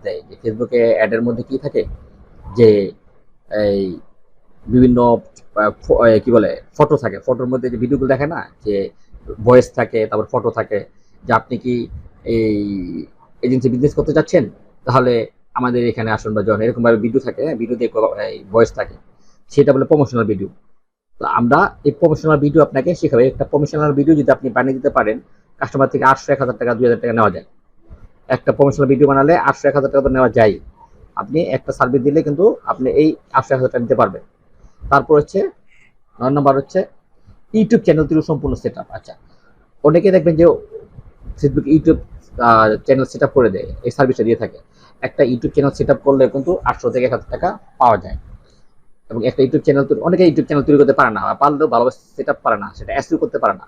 দেয়, যে ফেসবুকে অ্যাডের মধ্যে কি থাকে, যে এই বিভিন্ন কি বলে ফটো থাকে, ফটোর মধ্যে যে ভিডিওগুলো দেখে না, যে ভয়েস থাকে, তারপর ফটো থাকে, যে আপনি কি এই এজেন্সি বিজনেস করতে চাচ্ছেন, তাহলে আমাদের এখানে আসুন বা জয়েন, এরকম ভাবে ভিডিও থাকে, ভিডিও দিয়ে ভয়েস থাকে, সেটা বলে প্রমোশনাল ভিডিও। তো আমরা এই প্রমোশনাল ভিডিও আপনাকে শেখাবো। একটা প্রমোশনাল ভিডিও যদি আপনি বানিয়ে দিতে পারেন, কাস্টমার থেকে 800, 1,000 টাকা, 2,000 টাকা নেওয়া যায়। একটা প্রমোশনাল ভিডিও বানালে 800, 1,000 টাকা তো নেওয়া যায়। আপনি একটা সার্ভিস দিলে কিন্তু আপনি এই 800, 1,000 টাকা নিতে পারবেন। তারপর হচ্ছে 9 নম্বর হচ্ছে ইউটিউব চ্যানেল তৈরি সম্পূর্ণ সেট আপ। আচ্ছা, অনেকে দেখবেন যে Facebook YouTube channel set up করে দেয়, এই সার্ভিসটা দিয়ে থাকে। একটা ইউটিউব চ্যানেল সেট আপ করলে কিন্তু 800 থেকে 1000 টাকা পাওয়া যায়। এবং একটা ইউটিউব চ্যানেল তৈরি, অনেকে ইউটিউব চ্যানেল তৈরি করতে পারে না, পারলেও ভালোভাবে সেট আপ পারে না, সেটা এসইও করতে পারে না।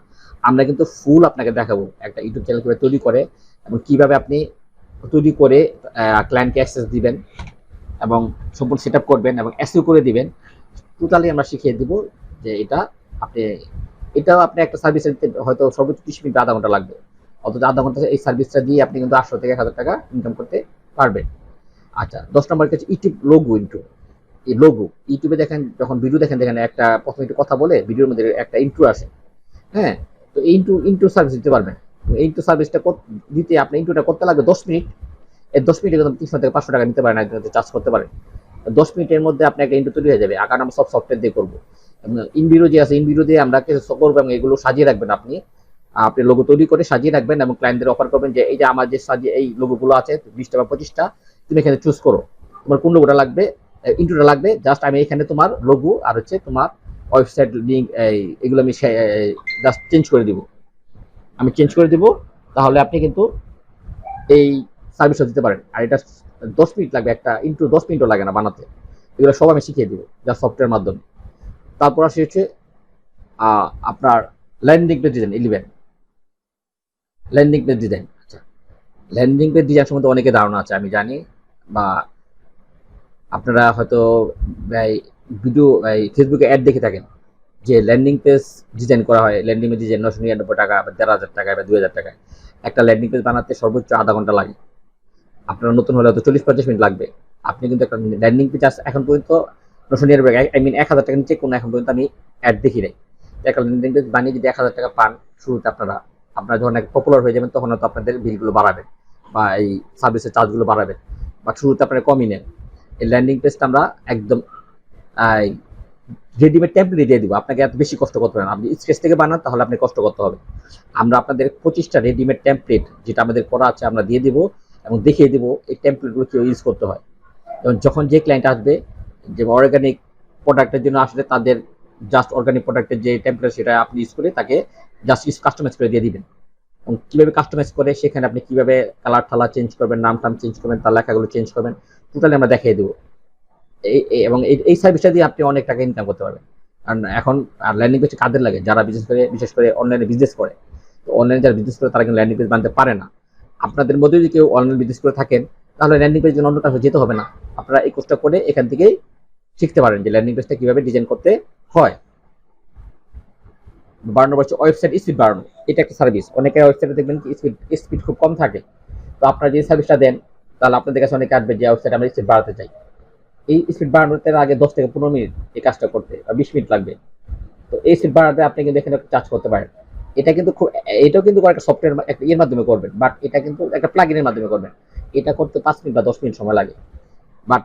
আমরা কিন্তু ফুল আপনাকে দেখাবো একটা ইউটিউব চ্যানেল কিভাবে তৈরি করে এবং কিভাবে আপনি তৈরি করে ক্লায়েন্টকে অ্যাক্সেস দিবেন এবং সম্পূর্ণ সেট আপ করবেন এবং এসইও করে দিবেন। টোটালি আমরা শিখিয়ে দিব যে এটা আপনি, এটাও আপনি একটা সার্ভিস হয়তো সর্বোচ্চ 30 মিনিট আধা ঘন্টা লাগবে, অথচ আধা ঘন্টা এই সার্ভিসটা দিয়ে আপনি কিন্তু 800 থেকে 1000 টাকা ইনকাম করতে পারবেন। আচ্ছা, 10 নম্বর হচ্ছে ইউটিউব লোগো ইন্ট্রো। এই লোগো ইউটিউবে দেখেন, যখন ভিডিও দেখেন একটা প্রথমে একটু কথা বলে ভিডিওর মধ্যে একটা ইন্ট্রো আসে, হ্যাঁ, তো এই ইন্ট্রো সার্ভিস দিতে পারবেন। এই ইন্ট্রো সার্ভিসটা দিতে আপনি ইন্ট্রোটা করতে লাগবে 10 মিনিট। এই 10 মিনিটে কিন্তু 300 থেকে 500 টাকা নিতে পারেন, একজন চার্জ করতে পারেন। 10 মিনিটের মধ্যে আপনার একটা ইন্ট্রো তৈরি হয়ে যাবে। আকার আমরা সব সফটওয়্যার দিয়ে করবো। ইনভিডিও যে আছে, ইনভিডিও দিয়ে আমরা কিছু করবো এবং এগুলো সাজিয়ে রাখবেন। আপনি আপনি লোগো তৈরি করে সাজিয়ে রাখবেন এবং ক্লায়েন্টদের অফার করবেন যে এই যে আমার যে সাজিয়ে এই লোগোগুলো আছে 20টা বা 25টা, তুমি এখানে চুজ করো তোমার কোন লোগোটা লাগবে, ইন্ট্রোটা লাগবে। জাস্ট আমি এখানে তোমার লোগো আর হচ্ছে তোমার ওয়েবসাইট লিঙ্ক এগুলো আমি জাস্ট চেঞ্জ করে দিব, আমি চেঞ্জ করে দিব। তাহলে আপনি কিন্তু এই সার্ভিসটা দিতে পারেন। আর এটা 10 মিনিট লাগবে, একটা ইন্ট্রো 10 মিনিটও লাগে না বানাতে। এগুলো সব আমি শিখিয়ে দিব যা সফটওয়্যার মাধ্যমে। তারপর আসে হচ্ছে আপনার landing page design 11, landing page design. আচ্ছা, ল্যান্ডিং পেজ ডিজাইন সম্বন্ধে অনেকে ধারণা আছে আমি জানি, বা আপনারা হয়তো ভিডিও ফেসবুকে অ্যাড দেখে থাকেন যে ল্যান্ডিং পেজ ডিজাইন করা হয়, ল্যান্ডিং পেজ ডিজাইন 999 টাকা বা 1,500 টাকা বা 2,000 টাকায়। একটা ল্যান্ডিং পেজ বানাতে সর্বোচ্চ আধা ঘন্টা লাগে, আপনারা নতুন হলে হয়তো 40-50 মিনিট লাগবে। আপনি কিন্তু একটা ল্যান্ডিং পেজ এখন পর্যন্ত 999, আই মিন 1,000 টাকা নিচে কোনো এখন পর্যন্ত আমি অ্যাড দেখি নাই। একটা ল্যান্ডিং পেজ বানিয়ে যদি 1,000 টাকা পান শুরুতে, আপনারা যখন পপুলার হয়ে যাবেন তখন হয়তো আপনাদের বিলগুলো বাড়াবেন বা এই সার্ভিসের চার্জগুলো বাড়াবেন, বা শুরুতে আপনারা কমই নেন। এই ল্যান্ডিং পেজটা আমরা একদম রেডিমেড টেমপ্লেট দিয়ে দিব, আপনাকে এত বেশি কষ্ট করতে হবে না। আপনি স্কেচ থেকে বানান তাহলে আপনি কষ্ট করতে হবে। আমরা আপনাদের 25টা রেডিমেড টেমপ্লেট যেটা আমাদের করা আছে আমরা দিয়ে দিব এবং দেখিয়ে দিব এই টেমপ্লেটগুলো কেউ ইউজ করতে হয়। এবং যখন যে ক্লায়েন্ট আসবে, যে অর্গানিক প্রোডাক্টের জন্য আসলে তাদের জাস্ট অর্গানিক প্রোডাক্টের যে টেমপ্লেট সেটা আপনি ইউজ করে তাকে জাস্ট কাস্টমাইজ করে দিয়ে দিবেন। এবং কীভাবে কাস্টমাইজ করে সেখানে আপনি কীভাবে কালার ঠালা চেঞ্জ করবেন, নাম টাম চেঞ্জ করবেন, তার লেখাগুলো চেঞ্জ করবেন, টোটালি আমরা দেখিয়ে দেবো। এবং এই সার্ভিসটা দিয়ে আপনি অনেক টাকা ইনকাম করতে পারবেন। কারণ এখন ল্যান্ডিং পেজ কাদের লাগে, যারা বিশেষ করে অনলাইনে বিজনেস করে। তো অনলাইনে যারা বিজনেস করে তারা কিন্তু ল্যান্ডিং পেজ বানাতে পারে না। আপনাদের মধ্যে যদি কেউ অনলাইন বিজনেস করে থাকেন তাহলে ল্যান্ডিং পেজের জন্য অন্য কাছে যেতে হবে না, আপনারা এই কোর্সটা করে এখান থেকেই শিখতে পারেন যে ল্যান্ডিং পেজটা কীভাবে ডিজাইন করতে হয়। 12 নম্বর হচ্ছে ওয়েবসাইট স্পিড বাড়ানো। এটা একটা সার্ভিস, অনেকের ওয়েবসাইটে দেখবেন কি স্পিড খুব কম থাকে। তো আপনারা যে সার্ভিসটা দেন তাহলে আপনাদের কাছে অনেকে আসবে যে ওয়েবসাইট আমরা স্পিড বাড়াতে চাই। এই স্পিড বাড়ানোতে আগে 10 থেকে 15 মিনিট এই কাজটা করতে, বা 20 মিনিট লাগবে। তো এই স্পিড বাড়াতে আপনি কিন্তু এখানে চার্জ করতে পারেন। এটাও কিন্তু একটা সফটওয়্যার একটা ইয়ের মাধ্যমে করবেন, বাট এটা কিন্তু একটা প্লাগইনের মাধ্যমে করবেন। এটা করতে 5 মিনিট বা 10 মিনিট সময় লাগে, বাট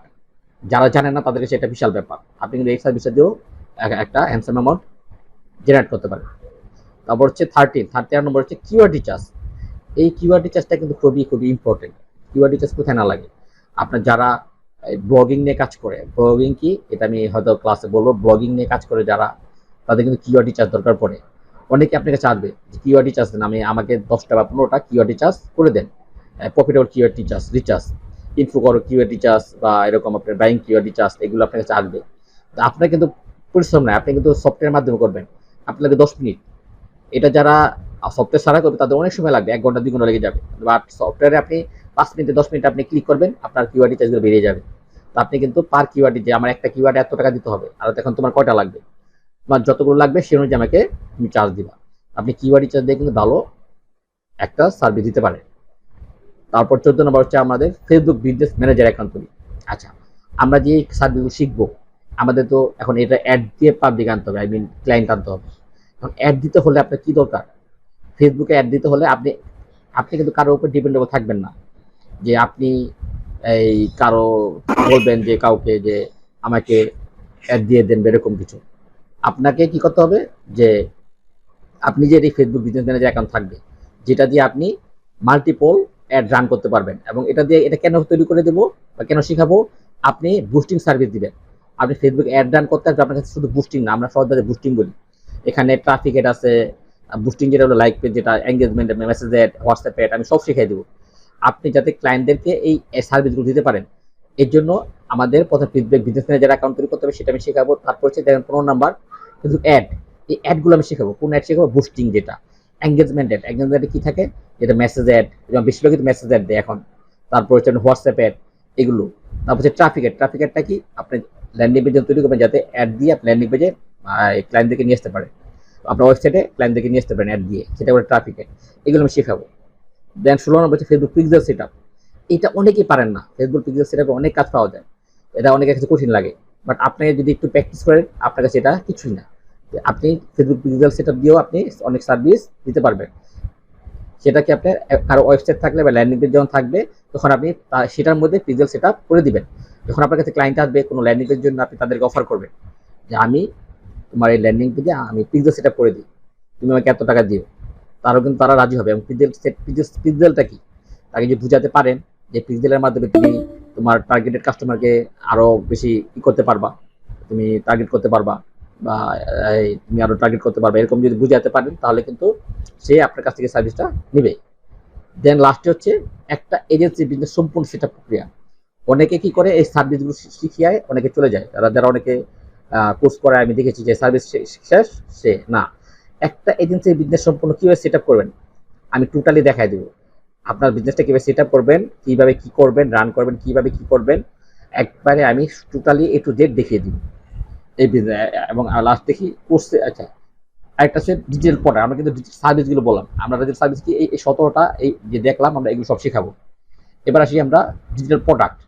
যারা জানেন না তাদের কাছে এটা বিশাল ব্যাপার। আপনি কিন্তু এই সার্ভিসটা দিয়েও একটা হ্যান্ডসাম অ্যামাউন্ট জেনারেট করতে পারেন। তারপর হচ্ছে 13 নম্বর হচ্ছে কিওয়ার্ড রিচার্জ। এই কিওয়ার্ড রিচার্জটা কিন্তু খুবই খুবই ইম্পর্টেন্ট। কিওয়ার্ড রিচার্জ কোথায় না লাগে, আপনার যারা ব্লগিং নিয়ে কাজ করে, ব্লগিং কি এটা আমি হয়তো ক্লাসে বলবো, ব্লগিং নিয়ে কাজ করে যারা, তাদের কিন্তু কিওয়ার্ড রিচার্জ দরকার পড়ে। অনেকে আপনাকে চাইবে যে কিওয়ার্ড রিচার্জ দেন, আমাকে 10টা বা 15টা কিওয়ার্ড রিচার্জ করে দেন, প্রফিটেবল কিওয়ার্ড রিচার্জ, ইনফো করো কিওয়ার্ড রিচার্জ বা এরকম আপনার বাইং কিওয়ার্ড রিচার্জ, এগুলো আপনাকে চাইবে। আপনার কিন্তু পরিশ্রম নাই, আপনি কিন্তু সফটওয়্যারের মাধ্যমে করবেন, আপনাকে 10 মিনিট। এটা যারা সফটওয়্যার ছাড়া করবে তাদের অনেক সময় লাগবে, 1 ঘন্টা 2 ঘন্টা লেগে যাবে। বাট সফটওয়্যারে আপনি 5 মিনিটে 10 মিনিট আপনি ক্লিক করবেন, আপনার কিওয়ার্ড রিচার্জগুলো বেরিয়ে যাবে। তো আপনি কিন্তু পার কিওয়ার্ডে যে আমার একটা কিওয়ার্ডে এত টাকা দিতে হবে, আর এখন তোমার কয়টা লাগবে, তোমার যতগুলো লাগবে সেই অনুযায়ী আমাকে তুমি চার্জ দিবা। আপনি কিওয়ার্ড রিচার্জ দিয়ে কিন্তু ভালো একটা সার্ভিস দিতে পারে। তারপর 14 নম্বর হচ্ছে আমাদের ফেসবুক বিজনেস ম্যানেজার অ্যাকাউন্ট তৈরি। আচ্ছা, আমরা যে সার্ভিসগুলো শিখবো, আমাদের তো এখন এটা অ্যাড দিয়ে পাবলিক আনতে হবে, আই মিন ক্লায়েন্ট আনতে হবে। এখন অ্যাড দিতে হলে আপনার কি দরকার, ফেসবুকে অ্যাড দিতে হলে আপনি কিন্তু কারোর উপর ডিপেন্ডেবল থাকবেন না, যে আপনি এই কারো বলবেন যে কাউকে যে আমাকে অ্যাড দিয়ে দেন এরকম কিছু। আপনাকে কি করতে হবে যে আপনি যে এই ফেসবুক বিজনেস ম্যানেজার অ্যাকাউন্ট থাকবে, যেটা দিয়ে আপনি মাল্টিপল অ্যাড রান করতে পারবেন। এবং এটা দিয়ে এটা কেন তৈরি করে দেবো বা কেন শিখাবো, আপনি বুস্টিং সার্ভিস দিবেন। আপনি ফেসবুক অ্যাড রান করতে আসবে, আপনার কাছে শুধু বুস্টিং না, আমরা সহজভাবে বুস্টিং বলি। এখানে ট্রাফিক অ্যাড আছে, বুস্টিং যেটা হলো লাইক পেজ, যেটা engagement, message ad, WhatsApp ad, আমি সব শিখিয়ে দেবো। আপনি যাতে ক্লায়েন্টদেরকে এই সার্ভিসগুলো দিতে পারেন, এর জন্য আমাদের প্রথম ফিডব্যাক বিজনেস ম্যানেজার অ্যাকাউন্ট তৈরি করতে হবে, সেটা আমি শেখাবো। তারপর হচ্ছে দেখেন 15 নাম্বার কিন্তু অ্যাড, এই অ্যাডগুলো আমি শেখাবো। কোন অ্যাড শেখাবো? বুস্টিং, যেটা এঙ্গেজমেন্ট অ্যাড। এঙ্গেজমেন্টে কি থাকে? যেটা মেসেজ অ্যাড, যেমন বেশিরভাগ কিন্তু মেসেজ অ্যাড দেয় এখন। তারপর হচ্ছে হোয়াটসঅ্যাপ অ্যাড, এগুলো। তারপর হচ্ছে ট্রাফিক অ্যাড। ট্রাফিক অ্যাডটা কি? আপনি ল্যান্ডিং পেজ তৈরি করবেন যাতে অ্যাড দিয়ে আপনি ল্যান্ডিং পেজে ক্লায়েন্টদেরকে নিয়ে আসতে পারেন, আপনার ওয়েবসাইটে ক্লায়েন্টদেরকে নিয়ে আসতে পারেন অ্যাড দিয়ে, সেটা করে ট্রাফিক অ্যাড। এগুলো আমি শেখাবো। দেন 16 নম্বর হচ্ছে ফেসবুক পিক্সেল সেট আপ। এটা অনেকেই পারেন না। ফেসবুক পিক্সেল সেট আপে অনেক কাজ পাওয়া যায়, এটা অনেকের কাছে কঠিন লাগে, বাট আপনি যদি একটু প্র্যাকটিস করেন আপনার কাছে এটা কিছুই না। আপনি ফেসবুক পিক্সেল সেট আপ দিয়েও আপনি অনেক সার্ভিস দিতে পারবেন। সেটা কি আপনার কারো ওয়েবসাইট থাকলে বা ল্যান্ডিং পেজ যখন থাকবে, তখন আপনি সেটার মধ্যে পিক্সেল সেট আপ করে দিবেন। যখন আপনার কাছে ক্লায়েন্ট আসবে কোনো ল্যান্ডিং পেজের জন্য, আপনি তাদেরকে অফার করবেন যে আমি তোমার এই ল্যান্ডিং পেজে আমি পিক্সেল সেট আপ করে দিই, তুমি আমাকে এত টাকা দিও। তারও কিন্তু তারা রাজি হবে। এবং পিক্সেলটা কি, তাকে যদি বুঝাতে পারেন যে পিক্সেলের মাধ্যমে তুমি তোমার টার্গেটেড কাস্টমারকে আরো বেশি ই করতে পারবা, তুমি টার্গেট করতে পারবা, বা তুমি আরো টার্গেট করতে পারবে, এরকম যদি বুঝাতে পারেন তাহলে কিন্তু সে আপনার কাছ থেকে সার্ভিসটা নেবে। দেন লাস্টে হচ্ছে একটা এজেন্সি বিজনেস সম্পূর্ণ সেটা প্রক্রিয়া। অনেকে কি করে, এই সার্ভিসগুলো শিখিয়ে অনেকে চলে যায়, যারা অনেকে কোর্স করে আমি দেখেছি যে সার্ভিস শেষ, সে না। একটা এজেন্সি বিজনেস সম্পূর্ণ কিভাবে সেট আপ করবেন আমি টোটালি দেখাই দেবো। আপনার বিজনেসটা কিভাবে সেট আপ করবেন, কিভাবে কি করবেন, রান করবেন, কিভাবে কি করবেন, একবারে আমি টোটালি এ টু জেড দেখিয়ে দিব এই বিজনেস। এবং লাস্ট দেখি কোর্সে। আচ্ছা, আরেকটা হচ্ছে ডিজিটাল প্রোডাক্ট। আমরা কিন্তু সার্ভিসগুলো বললাম, আমরা ডিজিটাল সার্ভিস কি এই 17টা এই যে দেখলাম, আমরা এগুলো সব শেখাবো। এবার আসি আমরা ডিজিটাল প্রোডাক্ট।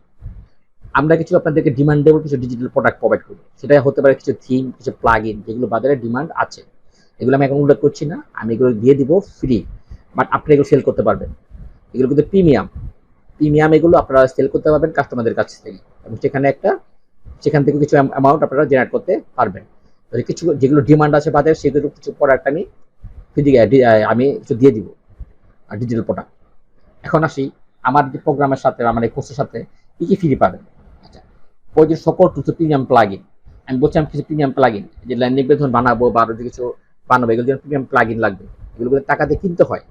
আমরা কিছু আপনাদেরকে ডিমান্ডেবল কিছু ডিজিটাল প্রোডাক্ট প্রোভাইড করবো। সেটা হতে পারে কিছু থিম, কিছু প্লাগ ইন, যেগুলো বাজারে ডিমান্ড আছে। এগুলো আমি এখন উল্লেখ করছি না, আমি এগুলো দিয়ে দিব ফ্রি, বাট আপনি এগুলো সেল করতে পারবেন। এগুলো কিন্তু প্রিমিয়াম এগুলো আপনারা সেল করতে পারবেন কাস্টমারদের কাছ থেকে, এবং সেখান থেকে কিছু অ্যামাউন্ট আপনারা জেনারেট করতে পারবেন। কিছু যেগুলো ডিমান্ড আছে বাজারে, সেগুলো কিছু প্রোডাক্ট আমি আমি কিছু দিয়ে দিব, আর ডিজিটাল প্রোডাক্ট। এখন আসি আমার যে প্রোগ্রামের সাথে, আমার এই কোর্সের সাথে কি কি ফ্রি পাবেন। আচ্ছা, ওই যে সকল কিছু প্রিমিয়াম প্লাগ ইন, আমি বলছিলাম কিছু প্রিমিয়াম প্লাগ ইন, যে ল্যান্ডিং পেজ বানাবো বা আরো যে কিছু বানাবো, এগুলো যেন প্রিমিয়াম প্লাগ ইন লাগবে, এগুলো টাকা দিয়ে কিনতে হয়।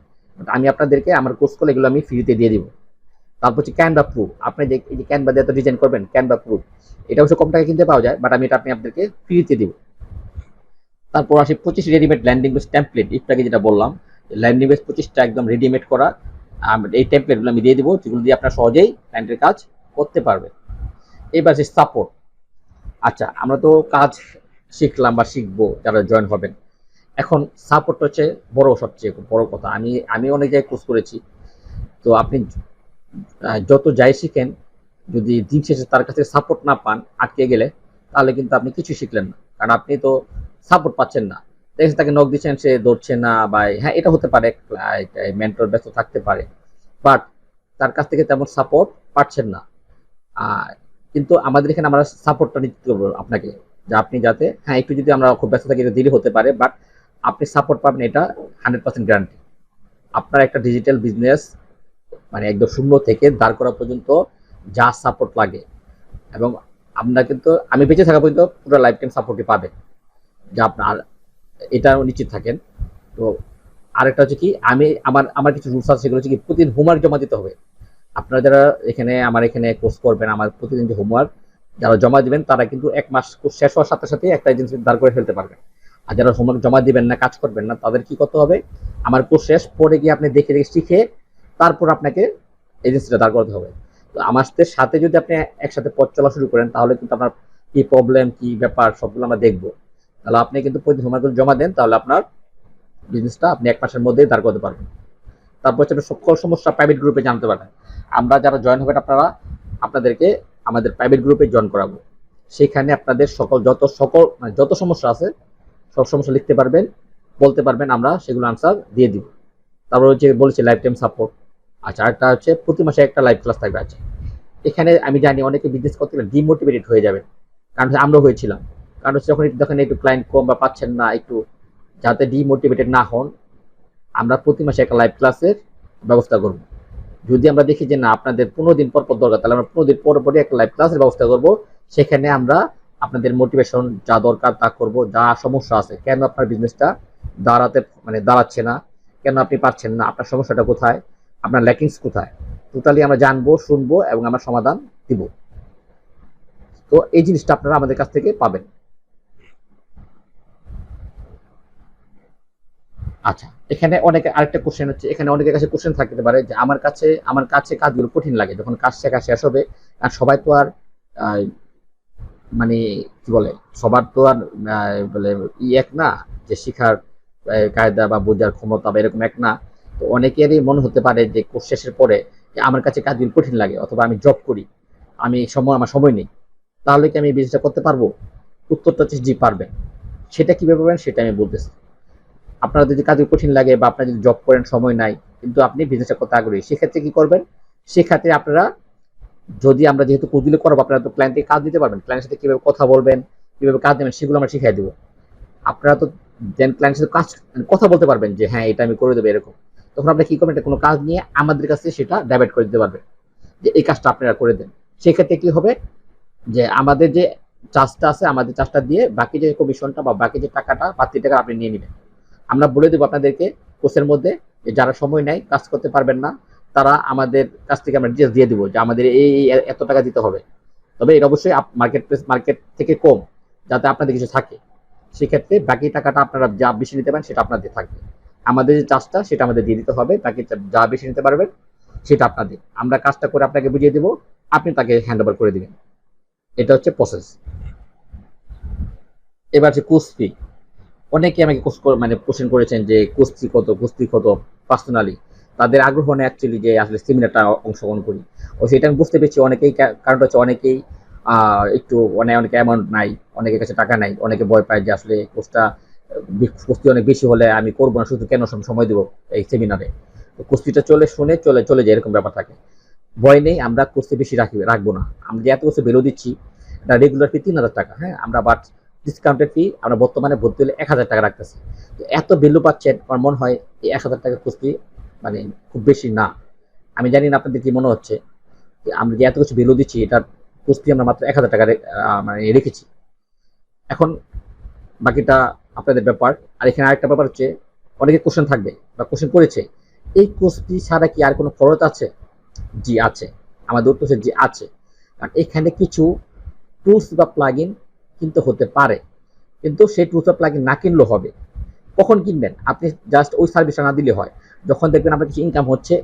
আমি আপনাদেরকে আমার কোর্স করলে এগুলো আমি ফ্রিতে দিয়ে দিব। তারপর হচ্ছে ক্যানভা প্রুফ। আপনি যে এই যে ক্যানভা দিয়ে ডিজাইন করবেন, ক্যানভা প্রুফ, এটা অবশ্য কম টাকা কিনতে পাওয়া যায়, বাট আমি এটা আপনাদেরকে ফ্রিতে দিব। তারপর আসি 25 রেডিমেড ল্যান্ডিং পেজ টেমপ্লেট। একটু আগে যেটা বললাম, ল্যান্ডিং পেজ 25টা একদম রেডিমেড করা, এই টেমপ্লেটগুলো আমি দিয়ে দিব, যেগুলো দিয়ে আপনারা সহজেই ক্লায়েন্টের কাজ করতে পারবেন। এবার আছে সাপোর্ট। আচ্ছা, আমরা তো কাজ শিখলাম বা শিখবো যারা জয়েন হবেন। এখন সাপোর্ট হচ্ছে সবচেয়ে বড় কথা। আমি অনেক জায়গায় কোর্স করেছি। তো আপনি যত যাই শিখেন, যদি দিন শেষে তার কাছে সাপোর্ট না পান, আটকে গেলে, তাহলে কিন্তু আপনি কিছু শিখলেন না, কারণ আপনি তো সাপোর্ট পাচ্ছেন না। তাকে নক দিচ্ছেন, সে ধরছে না, বা হ্যাঁ এটা হতে পারে, মেন্টর ব্যস্ত থাকতে পারে, বাট তার কাছ থেকে তেমন সাপোর্ট পাচ্ছেন না। কিন্তু আমাদের এখানে আমরা সাপোর্টটা নিতে পারবো আপনাকে, যে আপনি যাতে, হ্যাঁ একটু যদি আমরা খুব ব্যস্ত থাকি, দেরি হতে পারে, বাট আপনি সাপোর্ট পাবেন, এটা 100% গ্যারান্টি। আপনার একটা ডিজিটাল বিজনেস মানে একদম শূন্য থেকে দাঁড় করা পর্যন্ত যা সাপোর্ট লাগে, এবং আমরা কিন্তু আমি বেঁচে থাকা পর্যন্ত পুরো লাইফ টাইম সাপোর্টই পাবেন, যা আপনার এটা নিশ্চিত থাকেন। তো আরেকটা হচ্ছে কি, আমার কিছু রুলস আছে, সেগুলো হচ্ছে কি প্রতিদিন হোমওয়ার্ক জমা দিতে হবে। আপনারা যারা আমার এখানে কোর্স করবেন, আমার প্রতিদিন যে হোমওয়ার্ক যারা জমা দিবেন, তারা কিন্তু 1 মাস কোর্স শেষ হওয়ার সাথে সাথে একটা এজেন্সি দাঁড় করে ফেলতে পারবেন। আর যারা হোমওয়ার্ক জমা দিবেন না, কাজ করবেন না, তাদের কি করতে হবে, আমার কোর্স শেষ পরে গিয়ে আপনি দেখে দেখে শিখে তারপর আপনাকে এজেন্সিটা দাঁড় করাতে হবে। তো আমার সাথে যদি আপনি একসাথে পথ চলা শুরু করেন, তাহলে কিন্তু আপনার কি প্রবলেম, কি ব্যাপার, সবগুলো আমরা দেখবো। তাহলে আপনি কিন্তু প্রতিদিন হোমওয়ার্কগুলো জমা দেন, তাহলে আপনার বিজনেসটা আপনি 1 মাসের মধ্যেই দাঁড় করতে পারবেন। তারপর হচ্ছে সকল সমস্যা প্রাইভেট গ্রুপে জানতে পারবেন। আমরা যারা জয়েন হবেন, আপনাদেরকে আমাদের প্রাইভেট গ্রুপে জয়েন করাবো। সেখানে আপনাদের যত সমস্যা আছে, সব সমস্যা লিখতে পারবেন, বলতে পারবেন, আমরা সেগুলো আনসার দিয়ে দিব। তারপর হচ্ছে বলেছি লাইফ টাইম সাপোর্ট। আচ্ছা, একটা হচ্ছে প্রতি মাসে একটা লাইভ ক্লাস থাকবে। আচ্ছা, এখানে আমি জানি অনেকে বিজনেস করতে গেলে ডিমোটিভেটেড হয়ে যাবেন, কারণ আমরা হয়েছিলাম। কারণ হচ্ছে যখন দেখেন একটু ক্লায়েন্ট কম বা পাচ্ছেন না, একটু যাতে ডিমোটিভেটেড না হন, আমরা প্রতি মাসে একটা লাইভ ক্লাসের ব্যবস্থা করব। যদি আমরা দেখি যে না আপনাদের 15 দিন পর দরকার, তাহলে আমরা 15 দিন পর একটা লাইভ ক্লাসের ব্যবস্থা করব। সেখানে আমরা আপনাদের মোটিভেশন যা দরকার তা করব, যা সমস্যা আছে, কেন আপনার বিজনেসটা দাঁড়াচ্ছে না, কেন আপনি পারছেন না, আপনার সমস্যাটা কোথায়, আপনার ল্যাকিংস কোথায়, টোটালি আমরা জানবো, শুনবো এবং আমরা সমাধান দিব। তো এই জিনিসটা আপনারা আমাদের কাছ থেকে পাবেন। আচ্ছা, এখানে অনেকে আরেকটা কোশ্চেন হচ্ছে, এখানে অনেকের কাছে কোশ্চেন থাকতে পারে যে আমার কাছে কাজগুলো কঠিন লাগে যখন কাজ শেখা শেষ হবে। আর সবাই তো আর আহ, মানে কি বলে, সবার তো আর বলে এক না, যে শিখার কায়দা বা বোঝার ক্ষমতা বা এরকম এক না। তো অনেকেরই মনে হতে পারে যে কোর্স শেষের পরে যে আমার কাছে কাজগুলো কঠিন লাগে, অথবা আমি জব করি, আমার সময় নেই, তাহলে কি আমি বিজনেসটা করতে পারবো? উত্তরটা হচ্ছে জি, পারবেন। সেটা কিভাবে পারবেন সেটা আমি বলতেছি। আপনার যদি কাজে কঠিন লাগে বা আপনার যদি জব করেন, সময় নাই, কিন্তু আপনি বিজনেসটা করতে আগ্রহী, সেক্ষেত্রে কি করবেন? সেক্ষেত্রে আপনারা, যদি আমরা যেহেতু কোচগুলো করাবো, আপনারা তো ক্লায়েন্টকে কাজ দিতে পারবেন, ক্লায়েন্টের সাথে কিভাবে কথা বলবেন, কিভাবে কাজ দেবেন, সেগুলো আমরা শিখিয়ে দেবো। আপনারা তো দেন ক্লায়েন্টের সাথে কথা বলতে পারবেন যে হ্যাঁ এটা আমি করে দেবো এরকম। তখন আপনি কি করবেন, কোনো কাজ নিয়ে আমাদের কাছে সেটা ডাইভার্ট করে দিতে পারবেন, যে এই কাজটা আপনারা করে দেন। সেক্ষেত্রে কি হবে, যে আমাদের যে চার্জটা আছে, আমাদের চার্জটা দিয়ে বাকি যে কমিশনটা বা বাকি যে টাকাটা, বাড়তি টাকা আপনি নিয়ে নেবেন। আমরা বলে দেবো আপনাদেরকে কোর্সের মধ্যে, যে যারা সময় নেয়, কাজ করতে পারবেন না, তারা আমাদের কাছ থেকে আমরা ডিটেলস দিয়ে দিব যে আমাদের এই এত টাকা দিতে হবে। তবে এটা অবশ্যই মার্কেট থেকে কম, যাতে আপনাদের কিছু থাকে। সেক্ষেত্রে বাকি টাকাটা আপনারা যা বেশি নিতে পারেন সেটা আপনাদের থাকবে। আমাদের যে চার্জটা সেটা আমাদের দিয়ে দিতে হবে, বাকি যা বেশি নিতে পারবেন সেটা আপনাদের, আমরা কাজটা করে আপনাকে বুঝিয়ে দেবো, আপনি তাকে হ্যান্ড ওভার করে দিবেন। এটা হচ্ছে প্রসেস। এবার যে কোর্স ফি, অনেকে আমাকে কোশ্চেন করেছেন যে কুস্তি কত পার্সোনালি, তাদের আগ্রহ নেই অ্যাকচুয়ালি যে আসলে সেমিনারটা অংশগ্রহণ করি। ও সেটা আমি বুঝতে পেরেছি, অনেকেই কারণটা হচ্ছে অনেকেই একটু অনেক অ্যামাউন্ট নাই, অনেকের কাছে টাকা নাই, অনেকে ভয় পায় যে আসলে কুস্তি অনেক বেশি হলে আমি করবো না, শুধু কেন সময় দেবো এই সেমিনারে। তো কুস্তিটা চলে যায়, এরকম ব্যাপার থাকে। ভয় নেই, আমরা কুস্তি বেশি রাখবো না। আমরা যে এত কিছু ভ্যালু দিচ্ছি, এটা রেগুলার ফি 3,000 টাকা, হ্যাঁ, আমরা বাট ডিসকাউন্টেড ফি আমরা বর্তমানে ভর্তি হলে 1,000 টাকা রাখতেছি। তো এত ভ্যালু পাচ্ছেন, আমার মনে হয় এই 1,000 টাকা কুস্তি মানে খুব বেশি না। আমি জানি না আপনাদের কি মনে হচ্ছে, যে আমরা যে এত কিছু ভ্যালু দিচ্ছি, এটার কুস্তি আমরা মাত্র 1,000 টাকা রেখেছি। এখন বাকিটা আপনাদের ব্যাপার। আর এখানে আরেকটা ব্যাপার হচ্ছে, অনেকে কোশ্চেন থাকবে বা কোশ্চেন করেছে, এই কুস্তি ছাড়া কি আর কোনো খরচ আছে? জি আছে। আমাদের উত্তর হচ্ছে জি আছে। কারণ এখানে কিছু টুলস বা প্লাগইন কিনতে হতে পারে, কিন্তু সেই টুলস বা প্লাগইন না কিনলেও হবে। কখন কিনবেন? আপনি জাস্ট ওই সার্ভিসটা না দিলে হয়, যখন দেখবেন আপনার কিছু ইনকাম হচ্ছে,